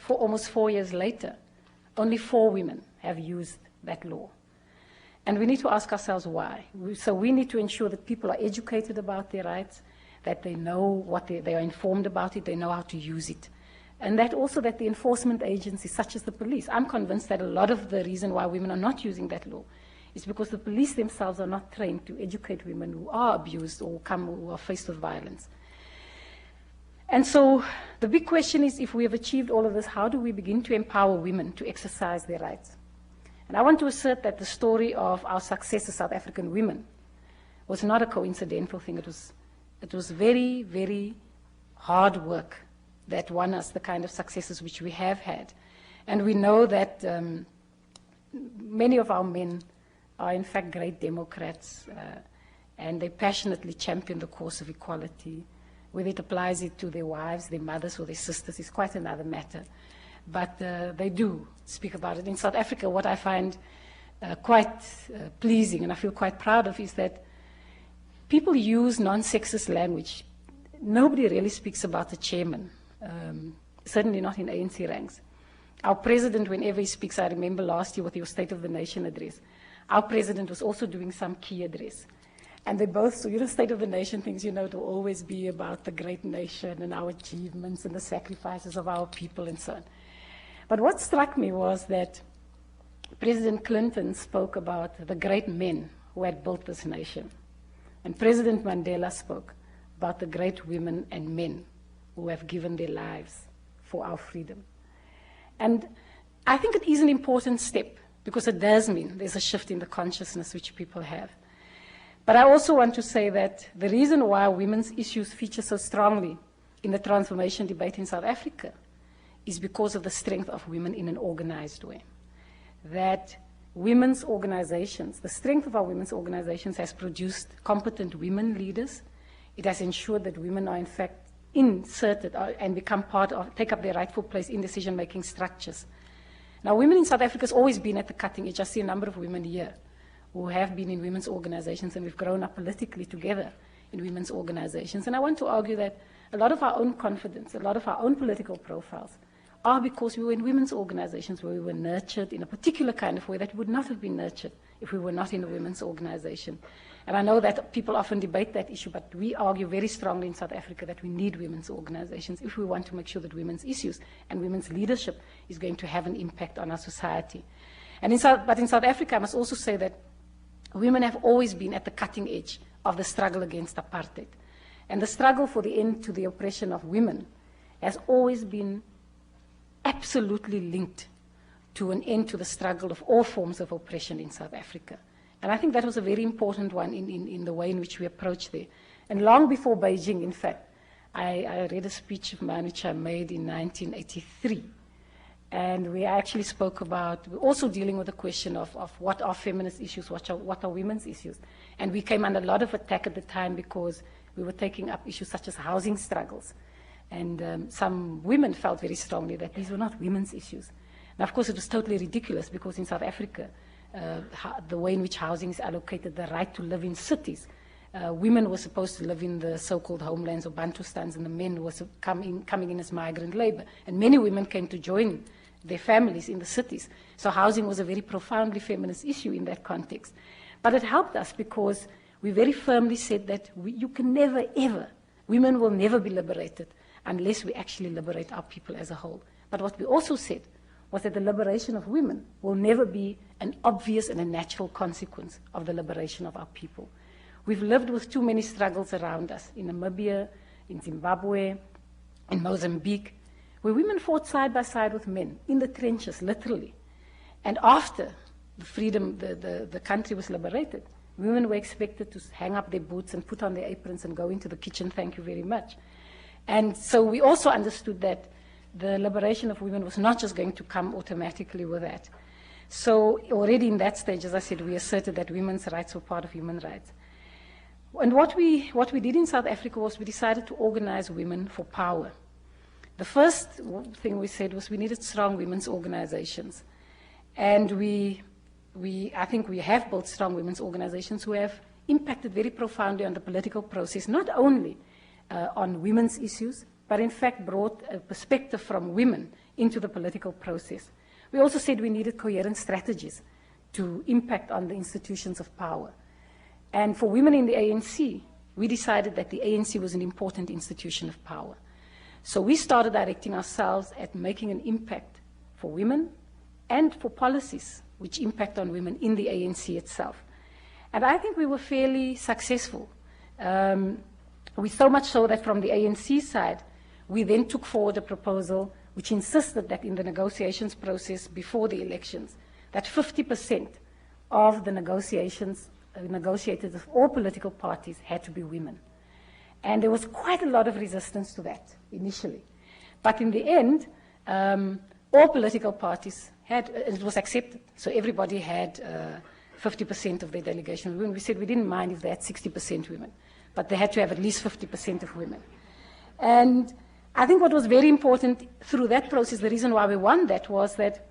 Almost 4 years later, only 4 women have used that law. And we need to ask ourselves why. So we need to ensure that people are educated about their rights, that they know what they are informed about it, they know how to use it. And that also that the enforcement agencies, such as the police, I'm convinced that a lot of the reason why women are not using that law is because the police themselves are not trained to educate women who are abused or who are faced with violence. And so the big question is, if we have achieved all of this, how do we begin to empower women to exercise their rights? And I want to assert that the story of our success as South African women was not a coincidental thing. It was very, very hard work that won us the kind of successes which we have had. And we know that many of our men are in fact great Democrats, and they passionately champion the cause of equality. Whether it applies it to their wives, their mothers, or their sisters is quite another matter. But they do speak about it. In South Africa, what I find quite pleasing, and I feel quite proud of, is that people use non-sexist language. Nobody really speaks about the chairman, certainly not in ANC ranks. Our president, whenever he speaks, I remember last year with your State of the Nation address, our president was also doing some key address. And they both, so State of the Nation things, it will always be about the great nation and our achievements and the sacrifices of our people and so on. But what struck me was that President Clinton spoke about the great men who had built this nation. And President Mandela spoke about the great women and men who have given their lives for our freedom. And I think it is an important step, because it does mean there's a shift in the consciousness which people have. But I also want to say that the reason why women's issues feature so strongly in the transformation debate in South Africa is because of the strength of women in an organized way. That women's organizations, the strength of our women's organizations has produced competent women leaders. It has ensured that women are in fact inserted and become take up their rightful place in decision-making structures. Now, women in South Africa has always been at the cutting edge. I see a number of women here who have been in women's organizations, and we've grown up politically together in women's organizations. And I want to argue that a lot of our own confidence, a lot of our own political profiles are because we were in women's organizations where we were nurtured in a particular kind of way that would not have been nurtured if we were not in a women's organization. And I know that people often debate that issue, but we argue very strongly in South Africa that we need women's organizations if we want to make sure that women's issues and women's leadership is going to have an impact on our society. But in South Africa, I must also say that women have always been at the cutting edge of the struggle against apartheid. And the struggle for the end to the oppression of women has always been absolutely linked to an end to the struggle of all forms of oppression in South Africa. And I think that was a very important one in the way in which we approach there. And long before Beijing, in fact, I read a speech of mine which I made in 1983. And we actually spoke about, also dealing with the question of what are feminist issues, what are women's issues. And we came under a lot of attack at the time because we were taking up issues such as housing struggles. And some women felt very strongly that these were not women's issues. Now, of course, it was totally ridiculous because in South Africa, the way in which housing is allocated, the right to live in cities, women were supposed to live in the so-called homelands or Bantustans, and the men were coming in as migrant labor. And many women came to join their families in the cities. So housing was a very profoundly feminist issue in that context. But it helped us because we very firmly said that you can never, ever, women will never be liberated unless we actually liberate our people as a whole. But what we also said was that the liberation of women will never be an obvious and a natural consequence of the liberation of our people. We've lived with too many struggles around us, in Namibia, in Zimbabwe, in Mozambique, where women fought side by side with men, in the trenches, literally. And after the freedom, the country was liberated, women were expected to hang up their boots and put on their aprons and go into the kitchen, thank you very much. And so we also understood that the liberation of women was not just going to come automatically with that. So already in that stage, as I said, we asserted that women's rights were part of human rights. And what we did in South Africa was we decided to organize women for power. The first thing we said was we needed strong women's organizations. And I think we have built strong women's organizations who have impacted very profoundly on the political process, not only on women's issues, but in fact brought a perspective from women into the political process. We also said we needed coherent strategies to impact on the institutions of power. And for women in the ANC, we decided that the ANC was an important institution of power. So we started directing ourselves at making an impact for women and for policies which impact on women in the ANC itself. And I think we were fairly successful. We so much so that from the ANC side, we then took forward a proposal which insisted that in the negotiations process before the elections, that 50% of the negotiations negotiated with all political parties had to be women. And there was quite a lot of resistance to that initially. But in the end, all political parties had, it was accepted. So everybody had 50% of their delegation women. We said we didn't mind if they had 60% women, but they had to have at least 50% of women. And I think what was very important through that process, the reason why we won that was that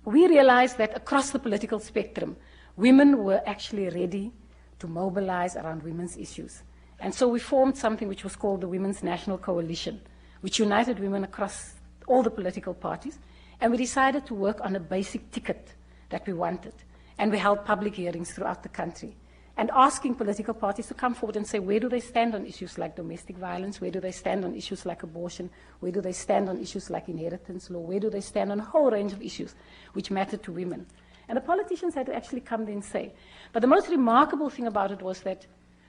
we realized that across the political spectrum, women were actually ready to mobilize around women's issues. And so we formed something which was called the Women's National Coalition, which united women across all the political parties. And we decided to work on a basic ticket that we wanted. And we held public hearings throughout the country and asking political parties to come forward and say, where do they stand on issues like domestic violence? Where do they stand on issues like abortion? Where do they stand on issues like inheritance law? Where do they stand on a whole range of issues which matter to women? And the politicians had to actually come there and say. But the most remarkable thing about it was that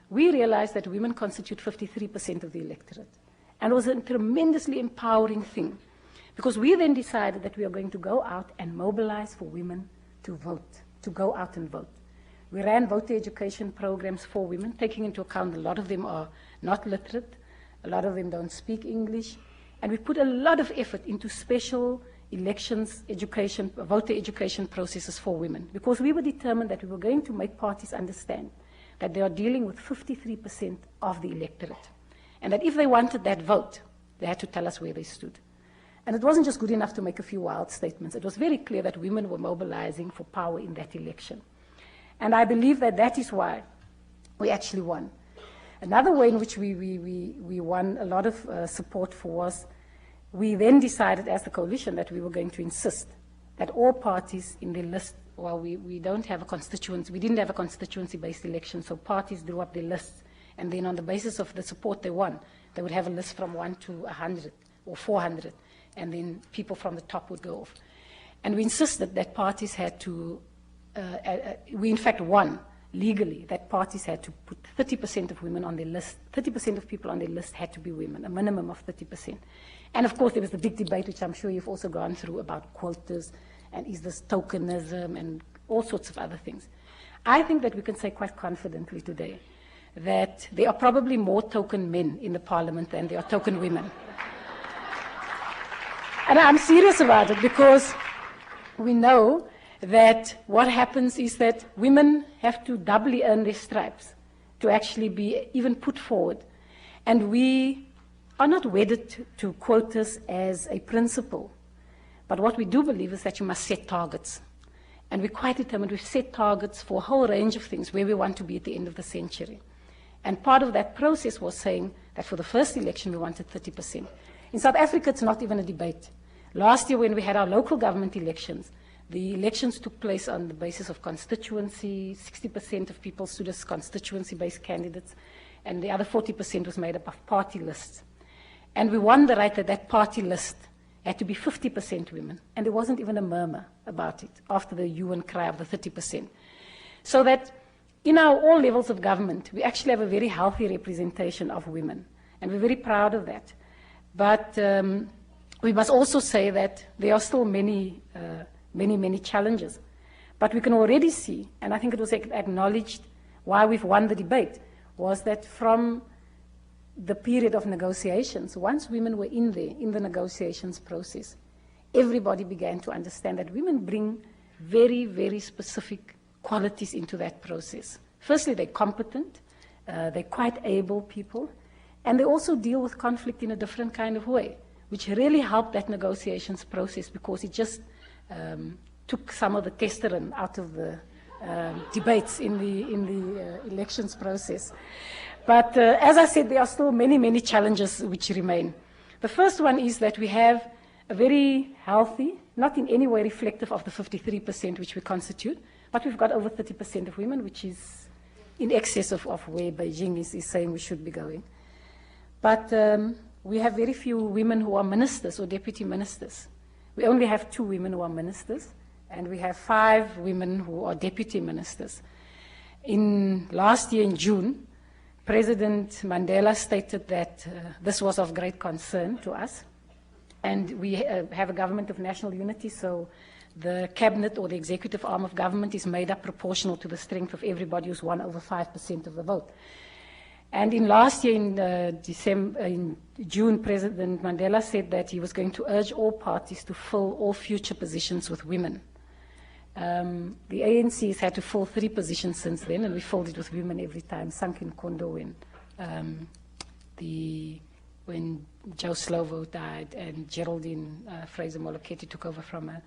we realized that women constitute 53% of the electorate. And it was a tremendously empowering thing, because we then decided that we are going to go out and mobilize for women to vote, to go out and vote. We ran voter education programs for women, taking into account a lot of them are not literate, a lot of them don't speak English, and we put a lot of effort into special elections, education, voter education processes for women, because we were determined that we were going to make parties understand that they are dealing with 53% of the electorate, and that if they wanted that vote, they had to tell us where they stood. And it wasn't just good enough to make a few wild statements. It was very clear that women were mobilizing for power in that election. And I believe that that is why we actually won. Another way in which we won a lot of support for was we then decided as the coalition that we were going to insist that all parties in the list, well, we don't have a constituency, we didn't have a constituency-based election, so parties drew up their lists, and then on the basis of the support they won, they would have a list from 1 to 100 or 400, and then people from the top would go off. And we insisted that parties had to, we in fact won legally, that parties had to put 30% of women on their list, 30% of people on their list had to be women, a minimum of 30%. And of course there was the big debate, which I'm sure you've also gone through, about quotas, and is this tokenism, and all sorts of other things. I think that we can say quite confidently today that there are probably more token men in the parliament than there are token women. And I'm serious about it, because we know that what happens is that women have to doubly earn their stripes to actually be even put forward. And we are not wedded to quotas as a principle. But what we do believe is that you must set targets. And we're quite determined. We've set targets for a whole range of things where we want to be at the end of the century. And part of that process was saying that for the first election we wanted 30%. In South Africa, it's not even a debate. Last year when we had our local government elections, the elections took place on the basis of constituency. 60% of people stood as constituency-based candidates, and the other 40% was made up of party lists. And we won the right that that party list had to be 50% women, and there wasn't even a murmur about it after the hue and cry of the 30%. So that in all levels of government, we actually have a very healthy representation of women, and we're very proud of that. But we must also say that there are still many challenges. But we can already see, and I think it was acknowledged why we've won the debate, was that from the period of negotiations, once women were in there, in the negotiations process, everybody began to understand that women bring very, very specific qualities into that process. Firstly, they're competent, they're quite able people, and they also deal with conflict in a different kind of way, which really helped that negotiations process because it just took some of the testosterone out of the debates in the elections process. But as I said, there are still many, many challenges which remain. The first one is that we have a very healthy, not in any way reflective of the 53% which we constitute, but we've got over 30% of women, which is in excess of where Beijing is saying we should be going. But we have very few women who are ministers or deputy ministers. We only have 2 women who are ministers, and we have 5 women who are deputy ministers. Last year in June, President Mandela stated that this was of great concern to us, and we have a government of national unity, so the cabinet or the executive arm of government is made up proportional to the strength of everybody who's won over 5% of the vote. And last year in June, President Mandela said that he was going to urge all parties to fill all future positions with women. The ANC has had to fill 3 positions since then, and we filled it with women every time. Sankin Kondo when Joe Slovo died and Geraldine Fraser Moleketi took over from her.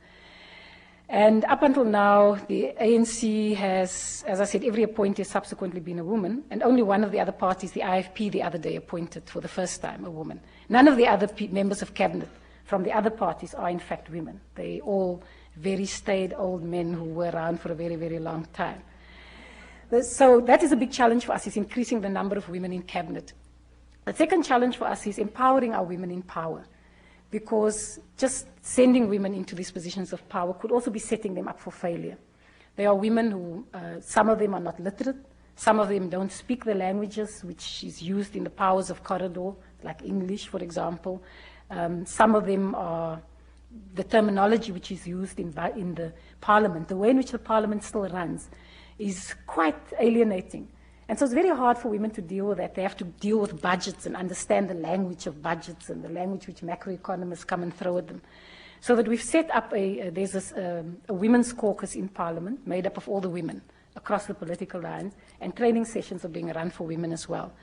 And up until now, the ANC has, as I said, every appointee has subsequently been a woman, and only one of the other parties, the IFP, the other day appointed for the first time a woman. None of the other members of cabinet from the other parties are in fact women. They all very staid old men who were around for a very, very long time. So that is a big challenge for us, is increasing the number of women in cabinet. The second challenge for us is empowering our women in power, because just sending women into these positions of power could also be setting them up for failure. There are women who, some of them are not literate, some of them don't speak the languages which is used in the powers of corridor, like English, for example. Some of them are the terminology which is used in the parliament, the way in which the parliament still runs, is quite alienating. And so it's very hard for women to deal with that. They have to deal with budgets and understand the language of budgets and the language which macroeconomists come and throw at them. So that we've set up there's a women's caucus in Parliament made up of all the women across the political lines, and training sessions are being run for women as well.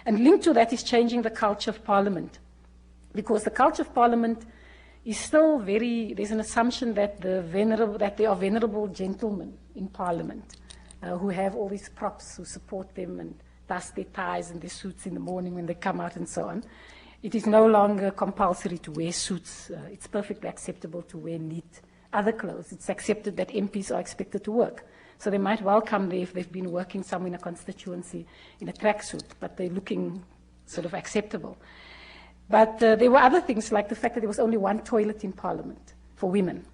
And linked to that is changing the culture of Parliament, because the culture of Parliament is still there's an assumption that there are venerable gentlemen in Parliament who have all these props who support them and dust their ties and their suits in the morning when they come out and so on. It is no longer compulsory to wear suits. It's perfectly acceptable to wear neat other clothes. It's accepted that MPs are expected to work. So they might well come there if they've been working somewhere in a constituency in a tracksuit, but they're looking sort of acceptable. But there were other things, like the fact that there was only 1 toilet in Parliament for women.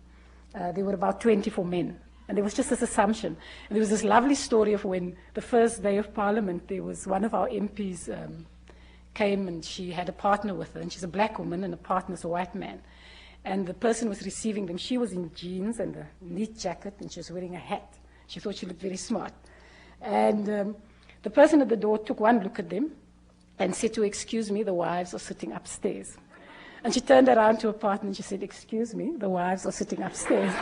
There were about 20 for men. And there was just this assumption. And there was this lovely story of when the first day of Parliament, there was one of our MPs came and she had a partner with her, and she's a black woman and a partner's a white man. And the person was receiving them. She was in jeans and a neat jacket, and she was wearing a hat. She thought she looked very smart. And the person at the door took one look at them and said to her, "Excuse me, the wives are sitting upstairs." And she turned around to her partner and she said, "Excuse me, the wives are sitting upstairs."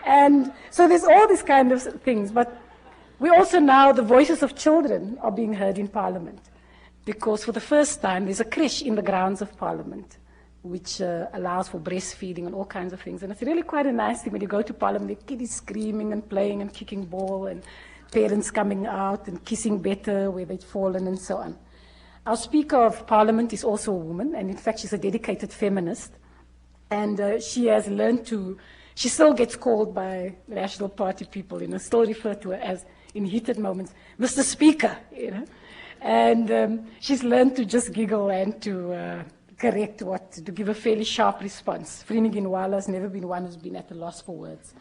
And so there's all these kind of things. But we also now, the voices of children are being heard in Parliament, because for the first time there's a creche in the grounds of Parliament, which allows for breastfeeding and all kinds of things. And it's really quite a nice thing when you go to Parliament, the kiddies screaming and playing and kicking ball, and parents coming out and kissing better where they'd fallen and so on. Our Speaker of Parliament is also a woman, and in fact she's a dedicated feminist. And she has learned to, she still gets called by National Party people, still referred to her as, in heated moments, Mr. Speaker, And she's learned to just giggle and to correct to give a fairly sharp response. Vriendin Ginwala has never been one who's been at a loss for words.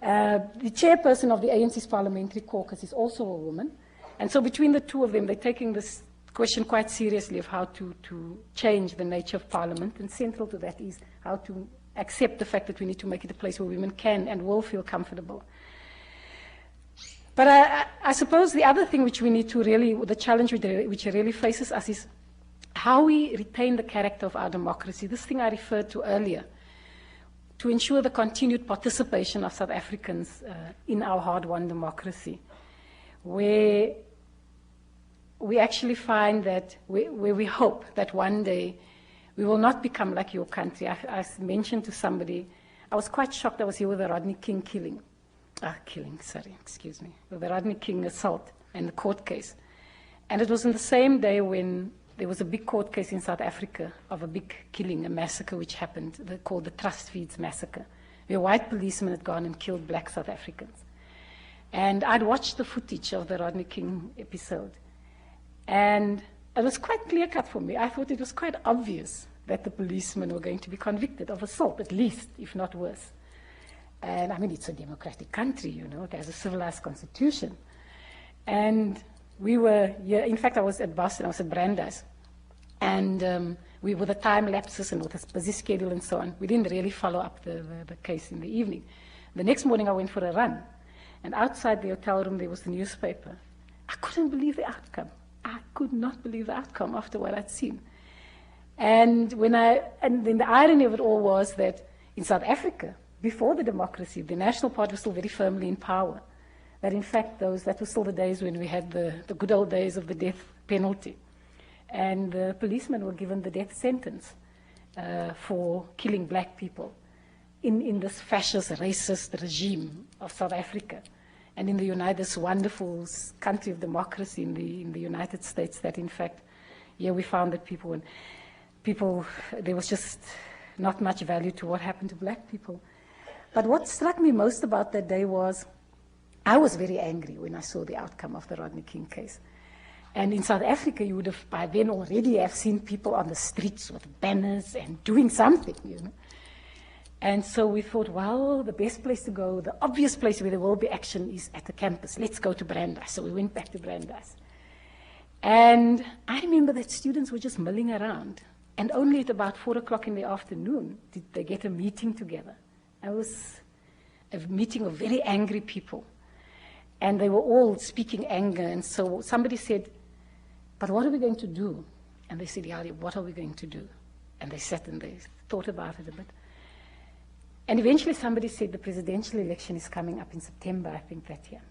The chairperson of the ANC's parliamentary caucus is also a woman. And so between the two of them, they're taking this question quite seriously of how to change the nature of parliament. And central to that is how to accept the fact that we need to make it a place where women can and will feel comfortable. But I suppose the other thing which we need to really, the challenge which really faces us is how we retain the character of our democracy. This thing I referred to earlier, to ensure the continued participation of South Africans in our hard-won democracy, where we actually find that, where we hope that one day we will not become like your country. I mentioned to somebody, I was quite shocked. I was here with the Rodney King with the Rodney King assault and the court case. And it was on the same day when there was a big court case in South Africa of a big killing, a massacre which happened, called the Trust Feeds massacre, where white policemen had gone and killed black South Africans. And I'd watched the footage of the Rodney King episode. And it was quite clear-cut for me. I thought it was quite obvious that the policemen were going to be convicted of assault, at least, if not worse. And I mean, it's a democratic country, it has a civilized constitution. And we were here, in fact, I was at Boston, I was at Brandeis. And we, with the time lapses and with a busy schedule and so on, we didn't really follow up the case in the evening. The next morning I went for a run. And outside the hotel room there was the newspaper. I couldn't believe the outcome. I could not believe the outcome after what I'd seen. And then the irony of it all was that in South Africa, before the democracy, the National Party was still very firmly in power. That in fact, that were still the days when we had the good old days of the death penalty. And the policemen were given the death sentence for killing black people in this fascist, racist regime of South Africa. And in this wonderful country of democracy in the United States, that in fact, we found that there was just not much value to what happened to black people. But what struck me most about that day was, I was very angry when I saw the outcome of the Rodney King case. And in South Africa, you would have by then already have seen people on the streets with banners and doing something, And so we thought, well, the best place to go, the obvious place where there will be action is at the campus. Let's go to Brandeis. So we went back to Brandeis. And I remember that students were just milling around. And only at about 4 o'clock in the afternoon did they get a meeting together. It was a meeting of very angry people. And they were all speaking anger. And so somebody said, but what are we going to do? And they said, what are we going to do? And they sat and they thought about it a bit. And eventually somebody said the presidential election is coming up in September, I think, that year.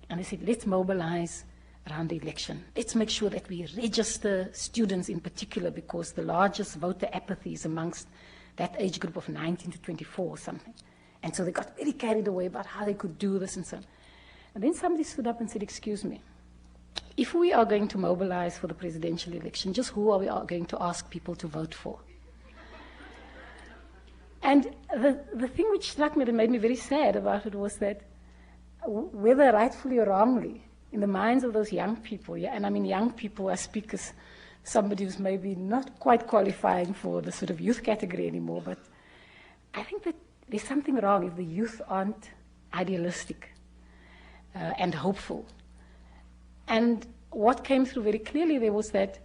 And they said, let's mobilize around the election. Let's make sure that we register students in particular, because the largest voter apathy is amongst that age group of 19 to 24 or something. And so they got very carried away about how they could do this and so on. And then somebody stood up and said, excuse me, if we are going to mobilize for the presidential election, just who are we going to ask people to vote for? And the thing which struck me that made me very sad about it was that, whether rightfully or wrongly, in the minds of those young people, and I mean young people, I speak as somebody who's maybe not quite qualifying for the sort of youth category anymore, but I think that there's something wrong if the youth aren't idealistic and hopeful. And what came through very clearly there was that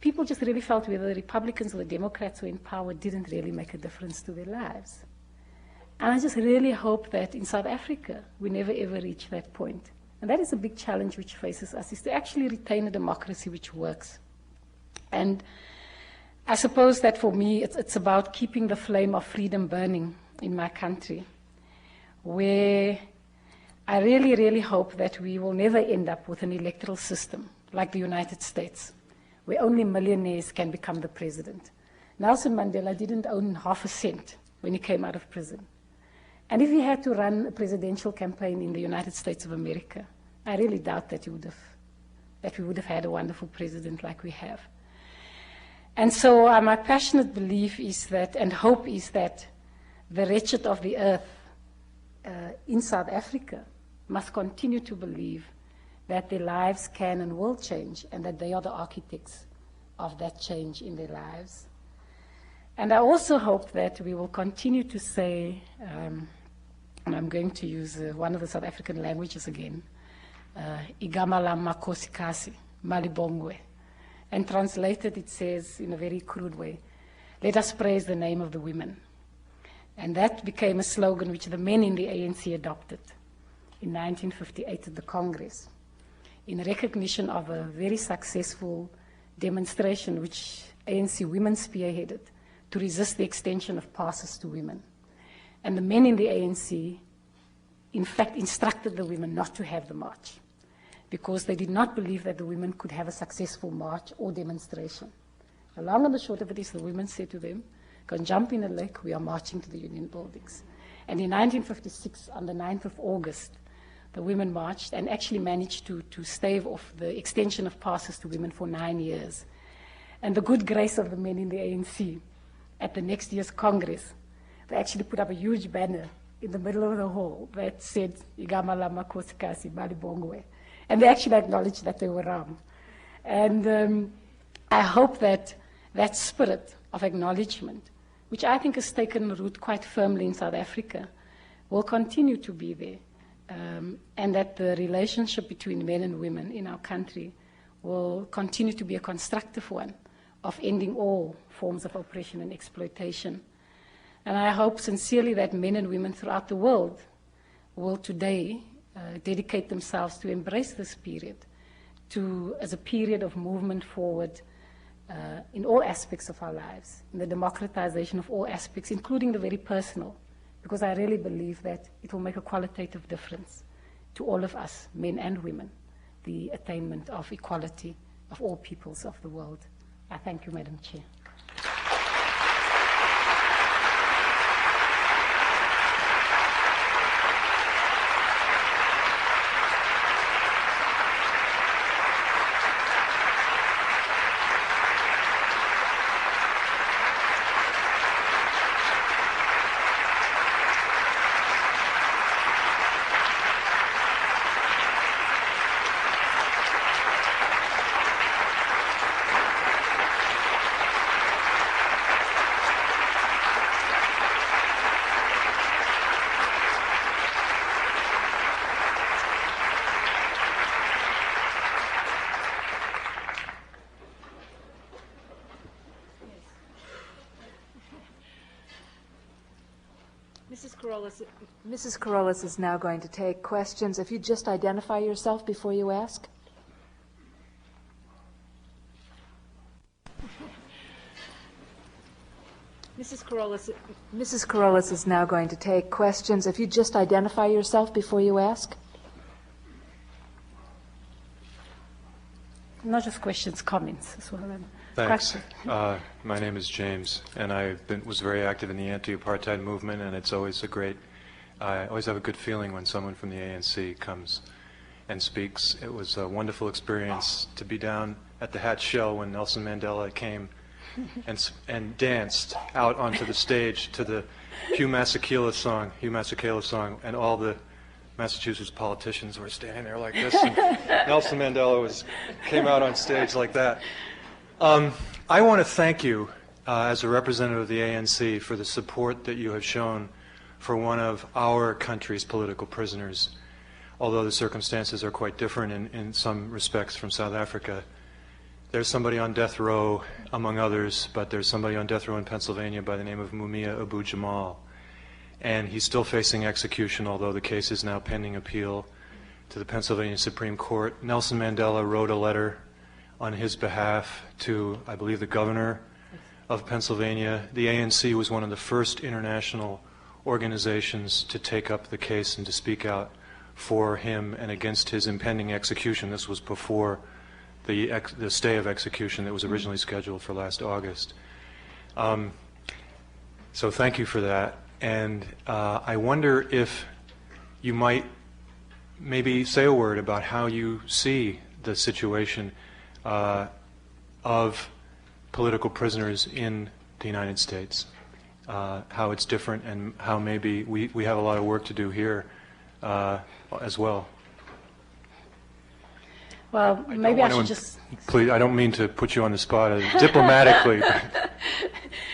people just really felt whether the Republicans or the Democrats were in power didn't really make a difference to their lives. And I just really hope that in South Africa, we never ever reach that point. And that is a big challenge which faces us, is to actually retain a democracy which works. And I suppose that for me, it's about keeping the flame of freedom burning in my country, where I really, really hope that we will never end up with an electoral system like the United States, where only millionaires can become the president. Nelson Mandela didn't own half a cent when he came out of prison. And if he had to run a presidential campaign in the United States of America, I really doubt that he would have that we would have had a wonderful president like we have. And so my passionate belief is that, and hope is that, the wretched of the earth in South Africa must continue to believe that their lives can and will change, and that they are the architects of that change in their lives. And I also hope that we will continue to say, and I'm going to use one of the South African languages again, Igama la makosikasi, malibongwe. And translated it says in a very crude way, let us praise the name of the women. And that became a slogan which the men in the ANC adopted in 1958 at the Congress, in recognition of a very successful demonstration which ANC women spearheaded to resist the extension of passes to women. And the men in the ANC, in fact, instructed the women not to have the march, because they did not believe that the women could have a successful march or demonstration. The long and the short of it is the women said to them, go and jump in a lake, we are marching to the Union buildings. And in 1956, on the 9th of August, the women marched and actually managed to stave off the extension of passes to women for 9 years. And the good grace of the men in the ANC, at the next year's Congress, they actually put up a huge banner in the middle of the hall that said, Igama la makosikasi, malibongwe. And they actually acknowledged that they were wrong. And I hope that that spirit of acknowledgement, which I think has taken root quite firmly in South Africa, will continue to be there. And that the relationship between men and women in our country will continue to be a constructive one of ending all forms of oppression and exploitation. And I hope sincerely that men and women throughout the world will today dedicate themselves to embrace this period as a period of movement forward in all aspects of our lives, in the democratization of all aspects, including the very personal, because I really believe that it will make a qualitative difference to all of us, men and women, the attainment of equality of all peoples of the world. I thank you, Madam Chair. Mrs. Carolis is now going to take questions. If you just identify yourself before you ask. Mrs. Carolis is now going to take questions. If you just identify yourself before you ask. Not just questions, comments as well. Thanks. My name is James, and I was very active in the anti-apartheid movement, and it's always I always have a good feeling when someone from the ANC comes and speaks. It was a wonderful experience to be down at the Hatch Shell when Nelson Mandela came and danced out onto the stage to the Hugh Masekela song, and all the Massachusetts politicians were standing there like this, and Nelson Mandela came out on stage like that. I want to thank you as a representative of the ANC for the support that you have shown for one of our country's political prisoners, although the circumstances are quite different in some respects from South Africa. There's somebody on death row, among others, but there's somebody on death row in Pennsylvania by the name of Mumia Abu-Jamal, and he's still facing execution, although the case is now pending appeal to the Pennsylvania Supreme Court. Nelson Mandela wrote a letter on his behalf to, I believe, the governor of Pennsylvania. The ANC was one of the first international organizations to take up the case and to speak out for him and against his impending execution. This was before the stay of execution that was originally scheduled for last August. So thank you for that. And I wonder if you might maybe say a word about how you see the situation of political prisoners in the United States, how it's different, and how maybe we have a lot of work to do here as well. Well, maybe I should just... Please, I don't mean to put you on the spot diplomatically.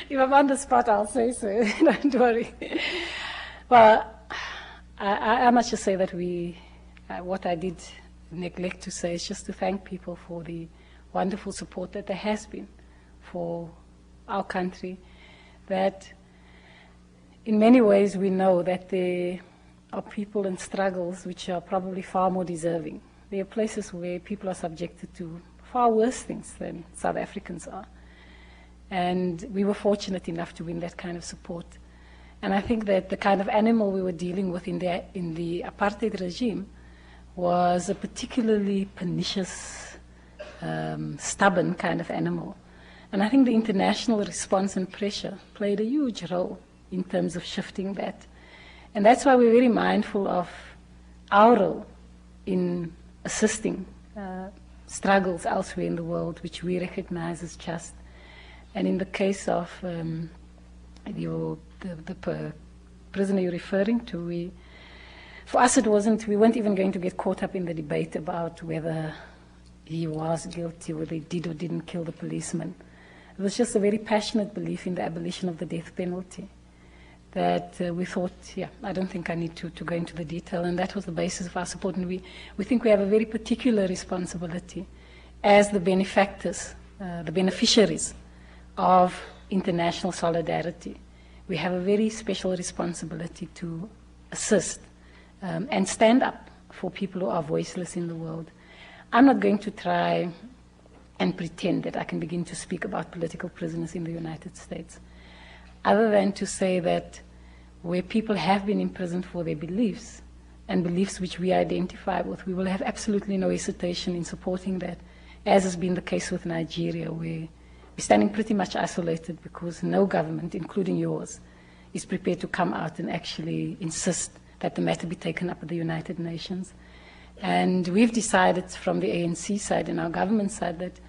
If I'm on the spot, I'll say so. Don't worry. Well, I must just say that what I did neglect to say is just to thank people for the wonderful support that there has been for our country, that in many ways we know that there are people and struggles which are probably far more deserving. There are places where people are subjected to far worse things than South Africans are. And we were fortunate enough to win that kind of support. And I think that the kind of animal we were dealing with in the apartheid regime was a particularly pernicious, stubborn kind of animal. And I think the international response and pressure played a huge role in terms of shifting that. And that's why we're very mindful of our role in assisting struggles elsewhere in the world, which we recognize as just. And in the case of the prisoner you're referring to, for us we weren't even going to get caught up in the debate about whether he was guilty, whether he did or didn't kill the policeman. It was just a very passionate belief in the abolition of the death penalty that we thought, I don't think I need to go into the detail, and that was the basis of our support. And we think we have a very particular responsibility as the benefactors, the beneficiaries of international solidarity. We have a very special responsibility to assist and stand up for people who are voiceless in the world. I'm not going to try and pretend that I can begin to speak about political prisoners in the United States, other than to say that where people have been imprisoned for their beliefs, and beliefs which we identify with, we will have absolutely no hesitation in supporting that, as has been the case with Nigeria, where we're standing pretty much isolated because no government, including yours, is prepared to come out and actually insist that the matter be taken up at the United Nations. And we've decided from the ANC side and our government side that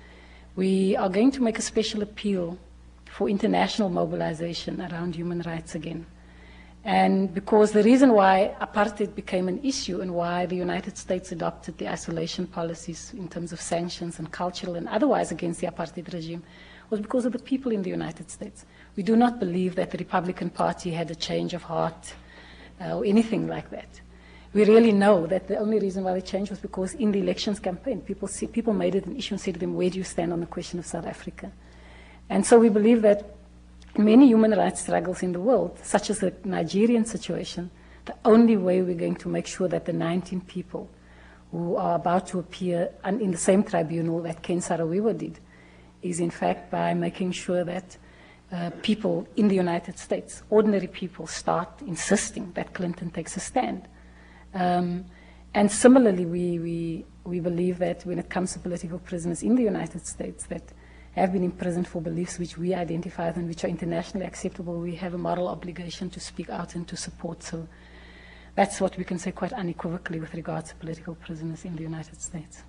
we are going to make a special appeal for international mobilization around human rights again. And because the reason why apartheid became an issue and why the United States adopted the isolation policies in terms of sanctions and cultural and otherwise against the apartheid regime was because of the people in the United States. We do not believe that the Republican Party had a change of heart or anything like that. We really know that the only reason why they changed was because in the elections campaign, people made it an issue and said to them, where do you stand on the question of South Africa? And so we believe that many human rights struggles in the world, such as the Nigerian situation, the only way we're going to make sure that the 19 people who are about to appear in the same tribunal that Ken Saro-Wiwa did is in fact by making sure that people in the United States, ordinary people, start insisting that Clinton takes a stand. And similarly, we believe that when it comes to political prisoners in the United States that have been imprisoned for beliefs which we identify and which are internationally acceptable, we have a moral obligation to speak out and to support. So that's what we can say quite unequivocally with regards to political prisoners in the United States.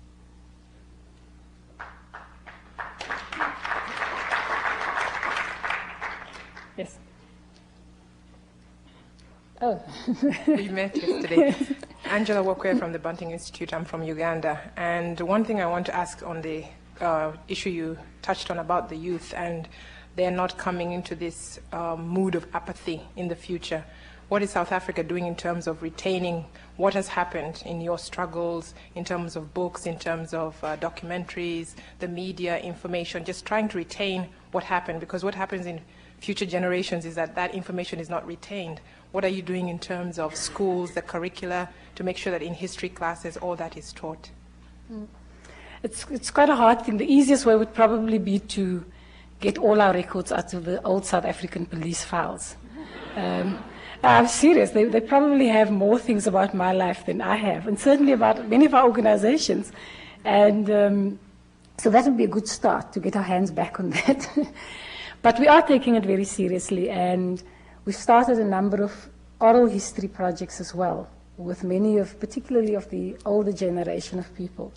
Yes. Oh. We met yesterday. Angela Wakwe from the Bunting Institute. I'm from Uganda. And one thing I want to ask on the issue you touched on about the youth, and they're not coming into this mood of apathy in the future. What is South Africa doing in terms of retaining what has happened in your struggles, in terms of books, in terms of documentaries, the media, information, just trying to retain what happened? Because what happens in future generations is that that information is not retained. What are you doing in terms of schools, the curricula, to make sure that in history classes all that is taught? It's quite a hard thing. The easiest way would probably be to get all our records out of the old South African police files. I'm serious. They probably have more things about my life than I have, and certainly about many of our organizations. And so that would be a good start to get our hands back on that. But we are taking it very seriously, and we've started a number of oral history projects as well, with many of, particularly of the older generation of people,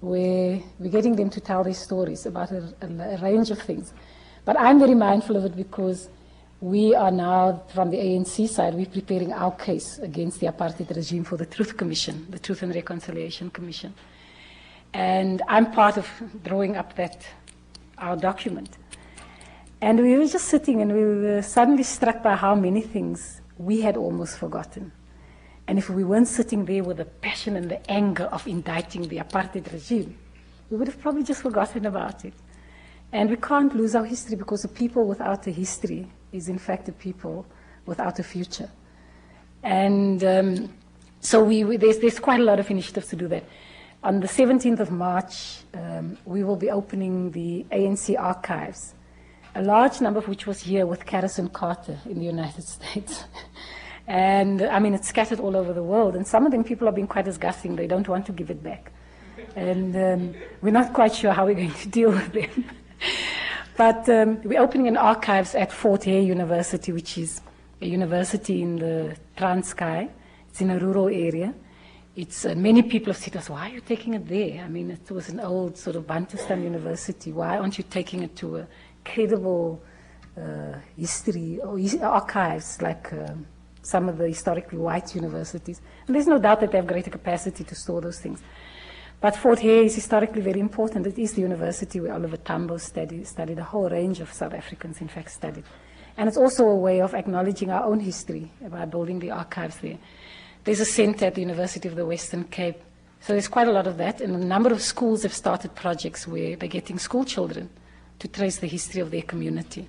where we're getting them to tell their stories about a range of things. But I'm very mindful of it because we are now, from the ANC side, we're preparing our case against the apartheid regime for the Truth Commission, the Truth and Reconciliation Commission. And I'm part of drawing up our document. And we were just sitting and we were suddenly struck by how many things we had almost forgotten. And if we weren't sitting there with the passion and the anger of indicting the apartheid regime, we would have probably just forgotten about it. And we can't lose our history because a people without a history is in fact a people without a future. And so there's quite a lot of initiatives to do that. On the 17th of March, we will be opening the ANC archives, a large number of which was here with Garrison Carter in the United States. And I mean, it's scattered all over the world. And some of them people are being quite disgusting. They don't want to give it back. And we're not quite sure how we're going to deal with them. But we're opening an archives at Fortier University, which is a university in the Transkei. It's in a rural area. It's many people have said to us, why are you taking it there? I mean, it was an old sort of Bantustan university. Why aren't you taking it to a credible history or archives like some of the historically white universities? And there's no doubt that they have greater capacity to store those things. But Fortier is historically very important. It is the university where Oliver Tambo studied, a whole range of South Africans, in fact, studied. And it's also a way of acknowledging our own history by building the archives there. There's a center at the University of the Western Cape. So there's quite a lot of that. And a number of schools have started projects where they're getting school children to trace the history of their community.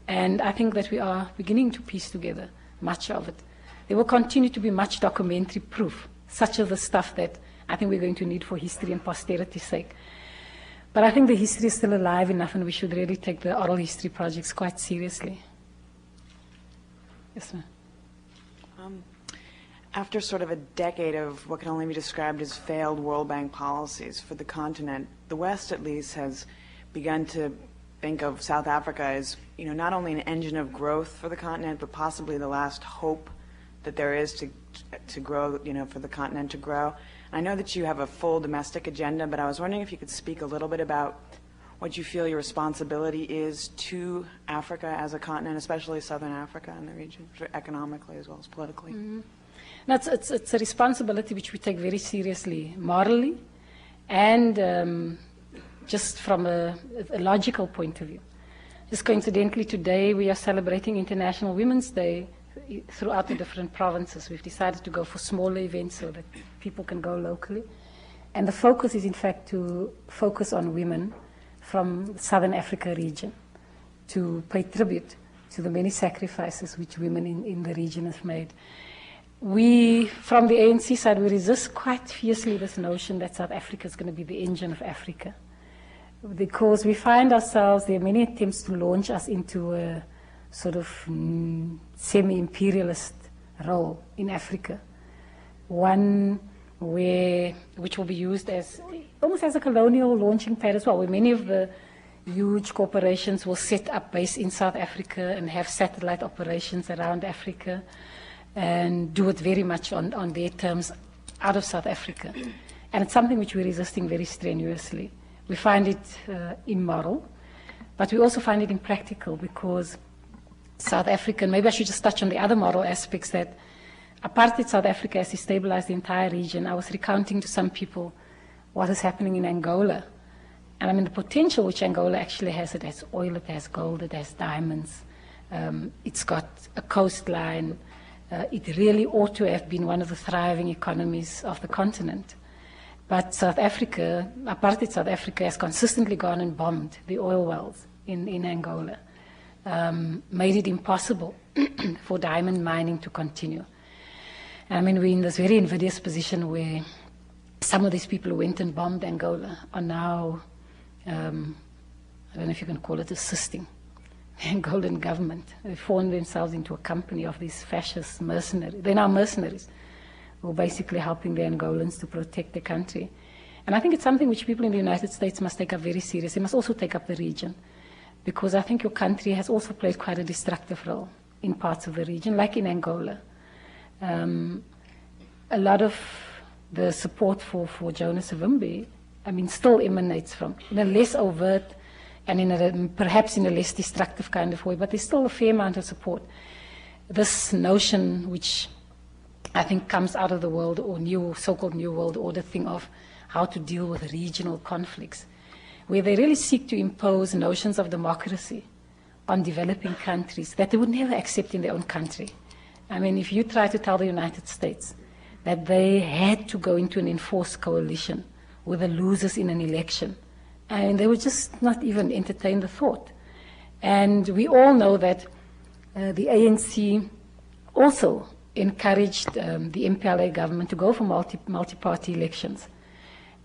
And I think that we are beginning to piece together much of it. There will continue to be much documentary proof, such of the stuff that I think we're going to need for history and posterity's sake. But I think the history is still alive enough and we should really take the oral history projects quite seriously. Yes, ma'am. After sort of a decade of what can only be described as failed World Bank policies for the continent, the West at least has begun to think of South Africa as, you know, not only an engine of growth for the continent, but possibly the last hope that there is to grow, you know, for the continent to grow. I know that you have a full domestic agenda, but I was wondering if you could speak a little bit about what you feel your responsibility is to Africa as a continent, especially Southern Africa and the region, economically as well as politically. Mm-hmm. No, it's a responsibility which we take very seriously, morally, and just from a logical point of view. Just coincidentally, today we are celebrating International Women's Day throughout the different provinces. We've decided to go for smaller events so that people can go locally. And the focus is, in fact, to focus on women from the Southern Africa region, to pay tribute to the many sacrifices which women in the region have made. We, from the ANC side, we resist quite fiercely this notion that South Africa is going to be the engine of Africa, because we find ourselves, there are many attempts to launch us into a sort of semi-imperialist role in Africa, one which will be used as almost as a colonial launching pad as well, where many of the huge corporations will set up base in South Africa and have satellite operations around Africa and do it very much on their terms out of South Africa. And it's something which we're resisting very strenuously. We find it immoral, but we also find it impractical because South Africa, and maybe I should just touch on the other moral aspects, that apartheid South Africa has destabilized the entire region. I was recounting to some people what is happening in Angola. And I mean, the potential which Angola actually has, it has oil, it has gold, it has diamonds, it's got a coastline. It really ought to have been one of the thriving economies of the continent. But South Africa, apartheid South Africa, has consistently gone and bombed the oil wells in Angola, made it impossible for diamond mining to continue. I mean, we're in this very invidious position where some of these people who went and bombed Angola are now, I don't know if you can call it assisting the Angolan government. They formed themselves into a company of these fascist mercenaries. They're now mercenaries who are basically helping the Angolans to protect the country. And I think it's something which people in the United States must take up very seriously. They must also take up the region, because I think your country has also played quite a destructive role in parts of the region, like in Angola. A lot of the support for Jonas Savimbi still emanates from, in a less overt and perhaps in a less destructive kind of way, but there's still a fair amount of support. This notion, which I think comes out of the world or so-called New World Order thing of how to deal with regional conflicts, where they really seek to impose notions of democracy on developing countries that they would never accept in their own country. If you try to tell the United States that they had to go into an enforced coalition with the losers in an election, they would just not even entertain the thought. And we all know that the ANC also encouraged the MPLA government to go for multi-party elections.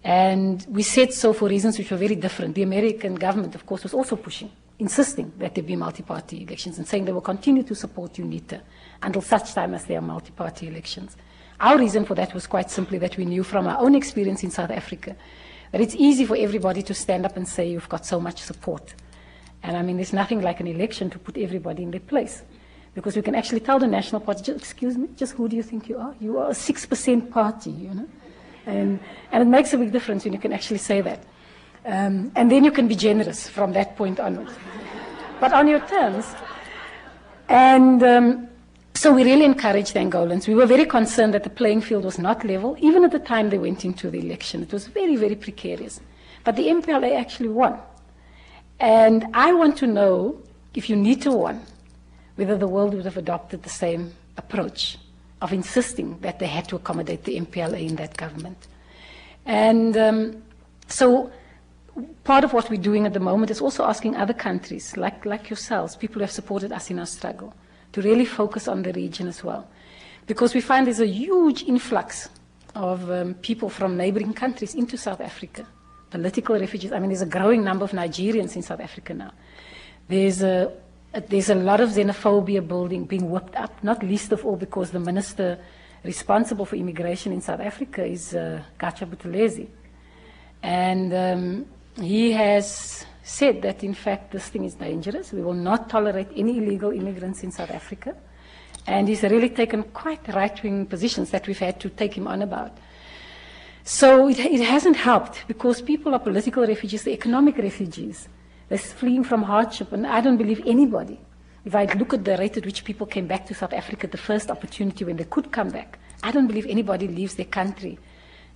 And we said so for reasons which were very different. The American government, of course, was also pushing, insisting that there be multi-party elections and saying they will continue to support UNITA until such time as there are multi-party elections. Our reason for that was quite simply that we knew from our own experience in South Africa that it's easy for everybody to stand up and say you've got so much support. And there's nothing like an election to put everybody in their place. Because we can actually tell the National Party, excuse me, just who do you think you are? You are a 6% party, And it makes a big difference when you can actually say that. And then you can be generous from that point onwards. But on your terms. And so we really encouraged the Angolans. We were very concerned that the playing field was not level, even at the time they went into the election. It was very, very precarious. But the MPLA actually won. And I want to know, if UNITA won, whether the world would have adopted the same approach of insisting that they had to accommodate the MPLA in that government. And so part of what we're doing at the moment is also asking other countries, like yourselves, people who have supported us in our struggle, to really focus on the region as well. Because we find there's a huge influx of people from neighboring countries into South Africa, political refugees. There's a growing number of Nigerians in South Africa now. There's a lot of xenophobia being whipped up, not least of all because the minister responsible for immigration in South Africa is Gatsha Buthelezi. And he has said that, in fact, this thing is dangerous. We will not tolerate any illegal immigrants in South Africa. And he's really taken quite right-wing positions that we've had to take him on about. So it hasn't helped because people are political refugees, they're economic refugees. They're fleeing from hardship, and I don't believe anybody. If I look at the rate at which people came back to South Africa at the first opportunity when they could come back, I don't believe anybody leaves their country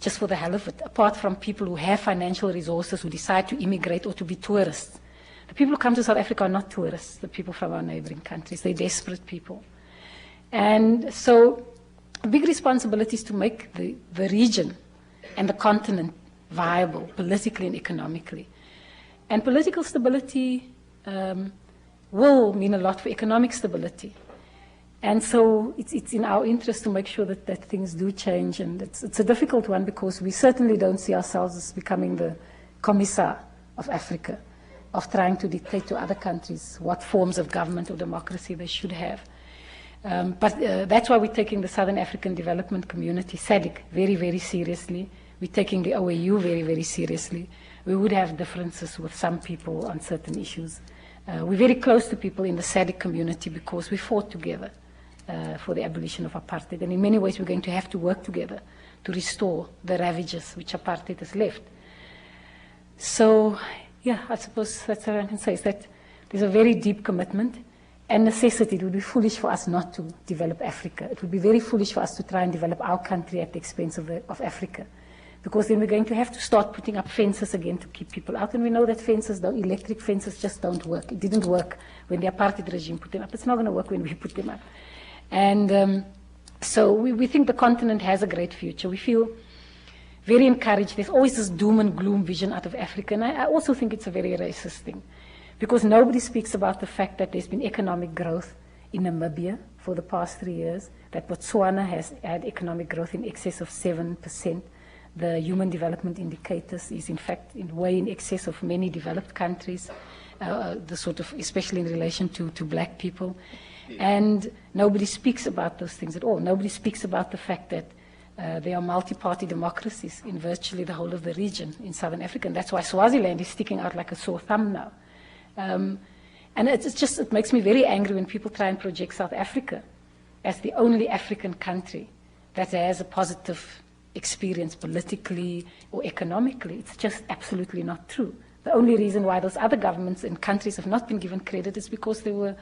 just for the hell of it, apart from people who have financial resources, who decide to immigrate or to be tourists. The people who come to South Africa are not tourists, the people from our neighboring countries. They're desperate people. And so a big responsibility is to make the region and the continent viable politically and economically. And political stability will mean a lot for economic stability. And so it's in our interest to make sure that things do change. And it's a difficult one because we certainly don't see ourselves as becoming the commissar of Africa, of trying to dictate to other countries what forms of government or democracy they should have. But that's why we're taking the Southern African Development Community, SADC, very, very seriously. We're taking the OAU very, very seriously. We would have differences with some people on certain issues. We're very close to people in the SADC community because we fought together for the abolition of apartheid. And in many ways, we're going to have to work together to restore the ravages which apartheid has left. So, yeah, I suppose that's what I can say, is that there's a very deep commitment and necessity. It would be foolish for us not to develop Africa. It would be very foolish for us to try and develop our country at the expense of Africa. Because then we're going to have to start putting up fences again to keep people out. And we know that electric fences just don't work. It didn't work when the apartheid regime put them up. It's not going to work when we put them up. And so we think the continent has a great future. We feel very encouraged. There's always this doom and gloom vision out of Africa. And I also think it's a very racist thing. Because nobody speaks about the fact that there's been economic growth in Namibia for the past 3 years, that Botswana has had economic growth in excess of 7%. The Human Development Indicators is, in fact, way in excess of many developed countries, especially in relation to black people. And nobody speaks about those things at all. Nobody speaks about the fact that there are multi-party democracies in virtually the whole of the region in Southern Africa. And that's why Swaziland is sticking out like a sore thumb now. And it makes me very angry when people try and project South Africa as the only African country that has a positive experience politically or economically. It's just absolutely not true. The only reason why those other governments and countries have not been given credit is because there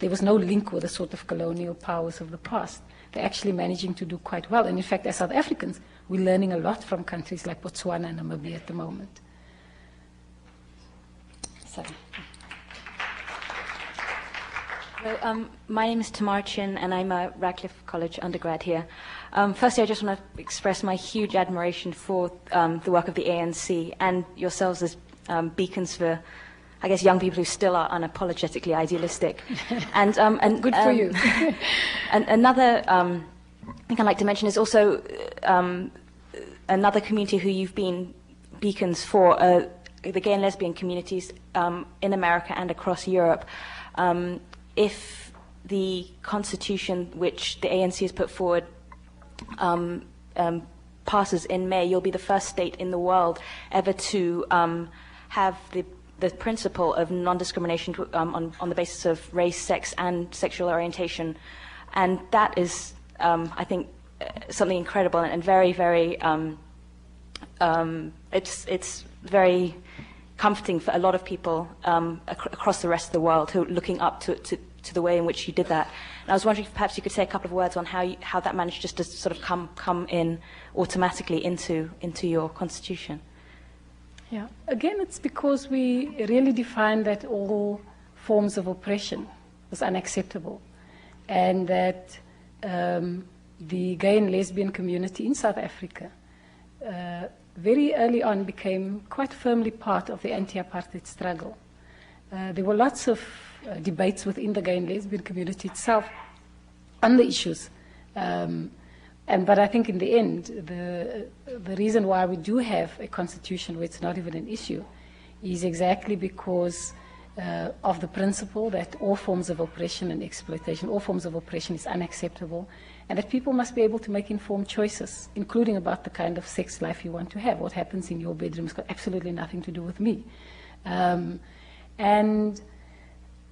was no link with the sort of colonial powers of the past. They're actually managing to do quite well. And in fact, as South Africans, we're learning a lot from countries like Botswana and Namibia at the moment. Sorry. Hello, my name is Tamar Chin, and I'm a Radcliffe College undergrad here. Firstly, I just want to express my huge admiration for the work of the ANC and yourselves as beacons for, I guess, young people who still are unapologetically idealistic. And good for you. And another thing I'd like to mention is also another community who you've been beacons for, the gay and lesbian communities in America and across Europe. If the constitution which the ANC has put forward passes in May, you'll be the first state in the world ever to have the principle of non-discrimination on the basis of race, sex, and sexual orientation. And that is, I think, something incredible and very, very, it's very comforting for a lot of people across the rest of the world who are looking up to the way in which you did that. And I was wondering if perhaps you could say a couple of words on how that managed just to sort of come in automatically into your constitution. Yeah. Again, it's because we really defined that all forms of oppression was unacceptable, and that the gay and lesbian community in South Africa very early on became quite firmly part of the anti-apartheid struggle. There were lots of debates within the gay and lesbian community itself on the issues. But I think in the end, the reason why we do have a constitution where it's not even an issue is exactly because of the principle that all forms of oppression and exploitation, all forms of oppression is unacceptable, and that people must be able to make informed choices, including about the kind of sex life you want to have. What happens in your bedroom has got absolutely nothing to do with me. And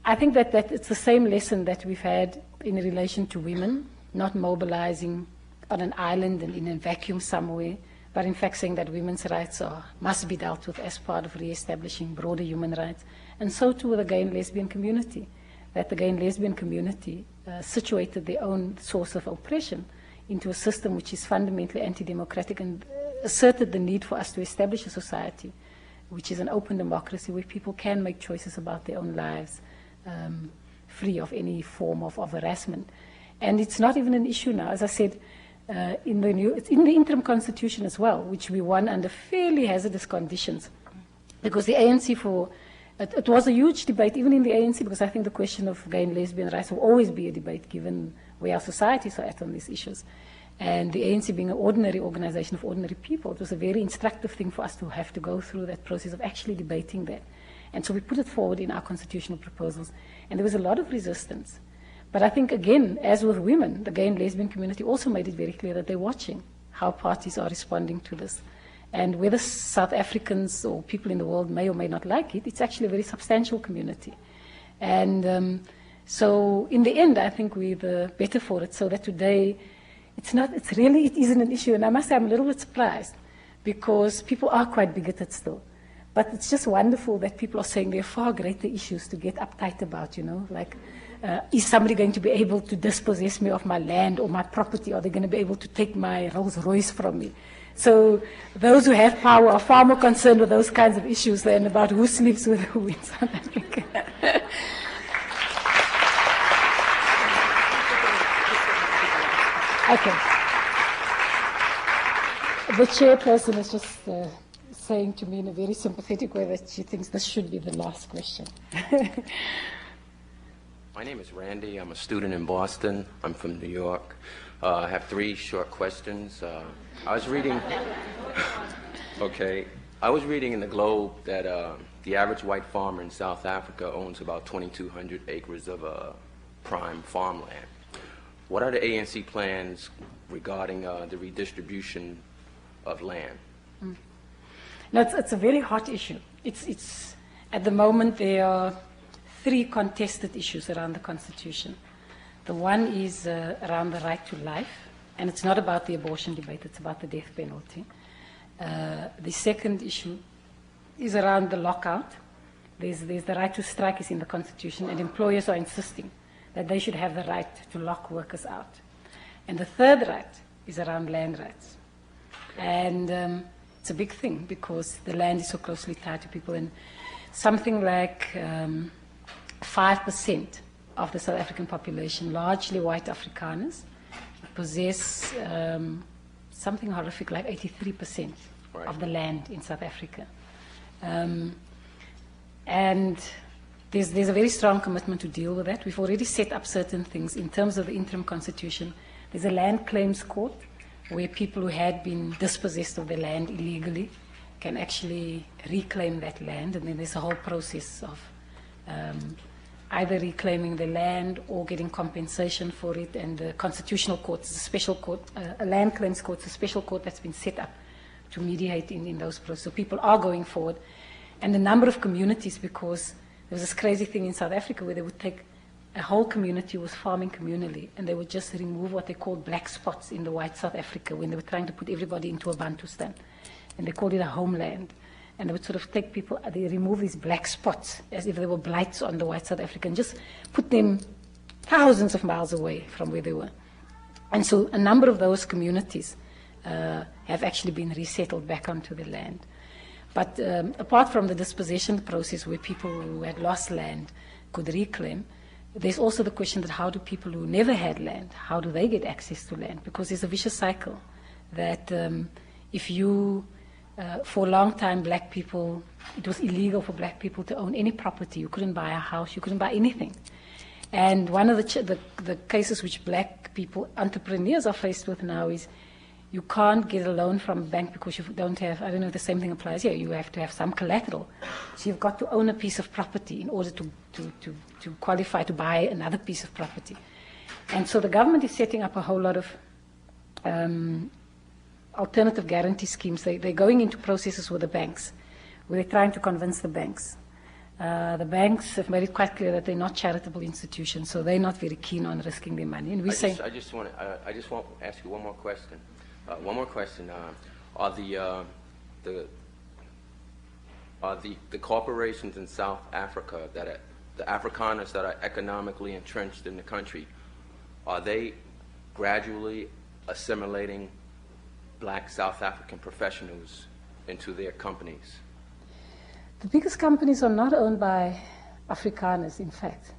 I think that it's the same lesson that we've had in relation to women, not mobilizing on an island and in a vacuum somewhere, but in fact saying that women's rights must be dealt with as part of re-establishing broader human rights. And so too with the gay and lesbian community, that the gay and lesbian community situated their own source of oppression into a system which is fundamentally anti-democratic, and asserted the need for us to establish a society which is an open democracy where people can make choices about their own lives, free of any form of harassment. And it's not even an issue now. As I said, it's in the interim constitution as well, which we won under fairly hazardous conditions, because the ANC it was a huge debate, even in the ANC, because I think the question of gay and lesbian rights will always be a debate given where our societies are at on these issues. And the ANC being an ordinary organization of ordinary people, it was a very instructive thing for us to have to go through that process of actually debating that. And so we put it forward in our constitutional proposals, and there was a lot of resistance. But I think, again, as with women, the gay and lesbian community also made it very clear that they're watching how parties are responding to this. And whether South Africans or people in the world may or may not like it, it's actually a very substantial community. And so in the end, I think we're the better for it, so that today it isn't an issue. And I must say I'm a little bit surprised, because people are quite bigoted still. But it's just wonderful that people are saying there are far greater issues to get uptight about, like is somebody going to be able to dispossess me of my land or my property? Are they going to be able to take my Rolls Royce from me? So those who have power are far more concerned with those kinds of issues than about who sleeps with who in South Africa. Okay. The chairperson is just saying to me in a very sympathetic way that she thinks this should be the last question. My name is Randy. I'm a student in Boston. I'm from New York. I have 3 short questions. I was reading in the Globe that the average white farmer in South Africa owns about 2,200 acres of prime farmland. What are the ANC plans regarding the redistribution of land? No, it's a very hot issue. It's at the moment there are 3 contested issues around the Constitution. The one is around the right to life And it's not about the abortion debate, it's about the death penalty. The second issue is around the lockout. There's the right to strike is in the Constitution, and employers are insisting that they should have the right to lock workers out. And the third right is around land rights. And it's a big thing because the land is so closely tied to people, and something like 5% of the South African population, largely white Afrikaners, possess something horrific like 83% of the land in South Africa. And there's a very strong commitment to deal with that. We've already set up certain things in terms of the interim constitution. There's a land claims court where people who had been dispossessed of their land illegally can actually reclaim that land, and then there's a whole process of either reclaiming the land or getting compensation for it. And the constitutional court is a special court, a land claims court is a special court that's been set up to mediate in those processes. So people are going forward. And the number of communities, because there was this crazy thing in South Africa where they would take a whole community who was farming communally, and they would just remove what they called black spots in the white South Africa when they were trying to put everybody into a Bantustan. And they called it a homeland. And they would sort of take people, they remove these black spots as if they were blights on the white South Africa and just put them thousands of miles away from where they were. And so a number of those communities have actually been resettled back onto the land. But apart from the dispossession process where people who had lost land could reclaim, there's also the question that how do people who never had land, how do they get access to land? Because there's a vicious cycle that if you, for a long time, black people, it was illegal for black people to own any property. You couldn't buy a house, you couldn't buy anything. And one of the cases which black people, entrepreneurs are faced with now is you can't get a loan from a bank because you don't have, I don't know if the same thing applies here, you have to have some collateral. So you've got to own a piece of property in order to qualify to buy another piece of property. And so the government is setting up a whole lot of alternative guarantee schemes. They're going into processes with the banks, where they're trying to convince the banks. The banks have made it quite clear that they're not charitable institutions, so they're not very keen on risking their money. And I just want to ask you one more question. Are the corporations in South Africa the Afrikaners that are economically entrenched in the country, are they gradually assimilating black South African professionals into their companies? The biggest companies are not owned by Afrikaners, in fact.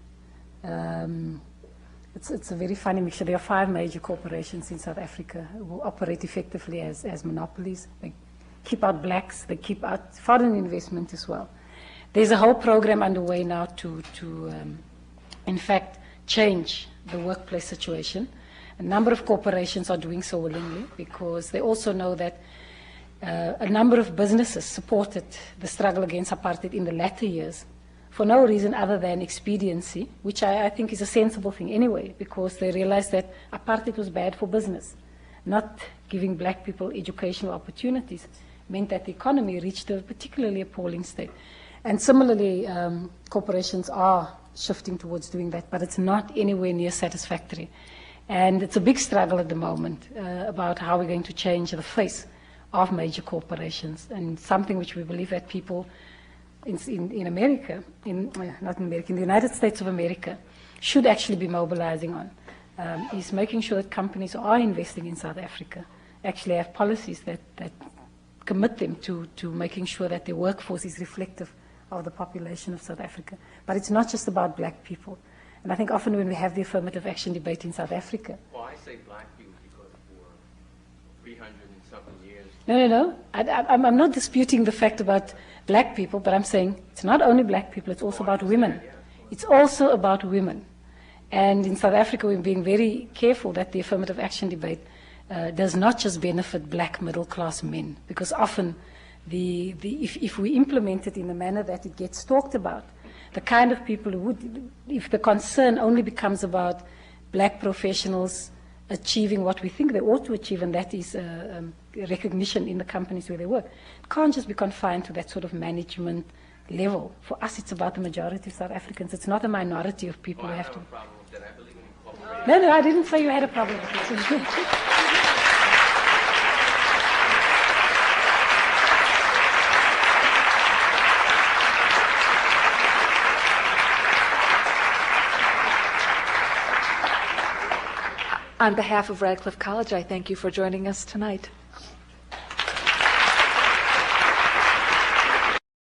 It's a very funny mixture. There are 5 major corporations in South Africa who operate effectively as monopolies. They keep out blacks, they keep out foreign investment as well. There's a whole program underway now to in fact, change the workplace situation. A number of corporations are doing so willingly because they also know that a number of businesses supported the struggle against apartheid in the latter years for no reason other than expediency, which I think is a sensible thing anyway, because they realized that apartheid was bad for business. Not giving black people educational opportunities meant that the economy reached a particularly appalling state. And similarly, corporations are shifting towards doing that, but it's not anywhere near satisfactory. And it's a big struggle at the moment about how we're going to change the face of major corporations, and something which we believe that people in America, not in America, in the United States of America, should actually be mobilizing on, is making sure that companies are investing in South Africa, actually have policies that commit them to making sure that their workforce is reflective of the population of South Africa. But it's not just about black people. And I think often when we have the affirmative action debate in South Africa... Well, I say black people because for 300 and something years... No. I'm not disputing the fact about black people, but I'm saying it's not only black people, it's also about women. It's also about women. And in South Africa, we're being very careful that the affirmative action debate does not just benefit black middle-class men, because often if we implement it in the manner that it gets talked about, the kind of people who would, if the concern only becomes about black professionals achieving what we think they ought to achieve, and that is recognition in the companies where they work, it can't just be confined to that sort of management level. For us, it's about the majority of South Africans. It's not a minority of people who have to... I have no problem with That I believe in incorporating. No, I didn't say you had a problem with it. On behalf of Radcliffe College, I thank you for joining us tonight.